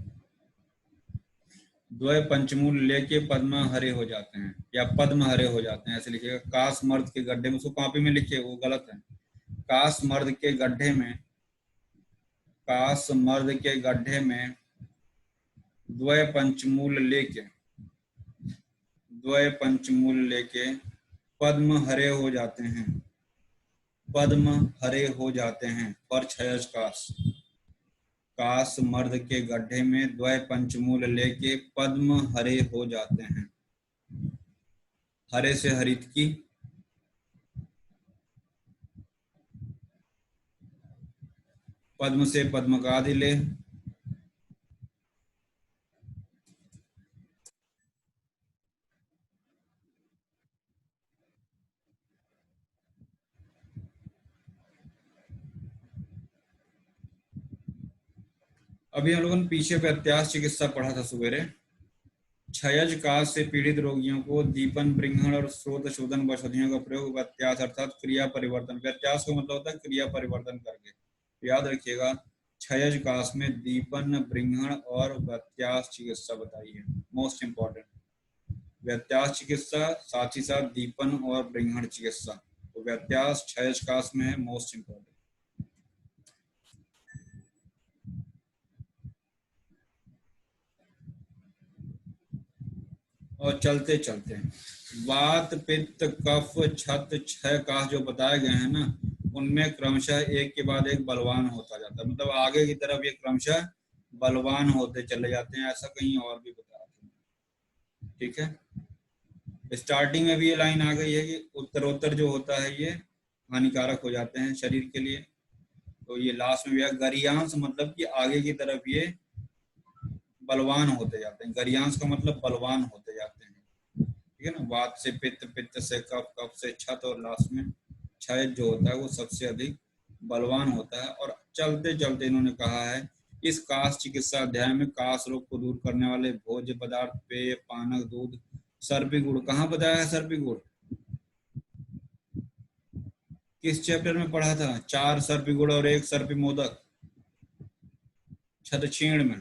द्वय पंचमूल लेके पद्म हरे हो जाते हैं या पद्म हरे हो जाते हैं, ऐसे लिखिएगा। काशमर्द के गड्ढे में, उसको कॉपी में लिखिए, वो गलत है। काशमर्द के गड्ढे में, काशमर्द के गड्ढे में द्वय पंचमूल लेके पद्म हरे हो जाते हैं, पद्म हरे हो जाते हैं पर क्षयस्कास। काशमर्द के गड्ढे में द्वय पंचमूल लेके पद्म हरे हो जाते हैं। हरे से हरित की, पद्म से पद्मकादि ले, अभी हम लोगों ने पीछे प्रत्याश चिकित्सा पढ़ा था सवेरे। क्षयस्कास से पीड़ित रोगियों को दीपन, ब्रिंघण और स्रोत शोधन औषधियों का प्रयोग व्यत्यास अर्थात क्रिया परिवर्तन, व्यत्यास का मतलब होता है क्रिया परिवर्तन करके, याद रखिएगा, क्षयज काश में दीपन, बृंहण और व्यत्यास चिकित्सा बताइए, मोस्ट इंपॉर्टेंट। व्यत्यास चिकित्सा, साथ ही साथ दीपन और बृंहण चिकित्सा। तो व्यत्यास क्षयज काश में है, मोस्ट इंपॉर्टेंट। और चलते चलते वात, पित्त, कफ, छत, क्षय काश जो बताए गए हैं ना, उनमें क्रमशः एक के बाद एक बलवान होता जाता है, मतलब आगे की तरफ ये क्रमशः बलवान होते चले जाते हैं, ऐसा कहीं और भी बताया था। ठीक है, स्टार्टिंग में भी ये लाइन आ गई है कि उत्तरोत्तर जो होता है ये हानिकारक हो जाते हैं शरीर के लिए। तो ये लास्ट में भी है गरियांश, मतलब कि आगे की तरफ ये बलवान होते जाते हैं। गरियांश का मतलब बलवान होते जाते हैं। ठीक है ना, वात से पित्त, पित्त से कफ, कफ से छत, और लास्ट में क्षय जो होता है वो सबसे अधिक बलवान होता है। और चलते चलते इन्होंने कहा है, इस काश चिकित्सा अध्याय में काश रोग को दूर करने वाले भोज्य पदार्थ, पेय, पानक, दूध, सर्पी गुड़, कहाँ बताया है सर्पी गुड़? किस चैप्टर में पढ़ा था? 4 सर्पी गुड़ और 1 सर्पी मोदक, छतछीण में।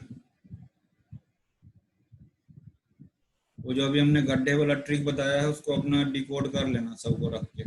वो जो अभी हमने गड्ढे वाला ट्रिक बताया है उसको अपना डिकोड कर लेना सबको रख के।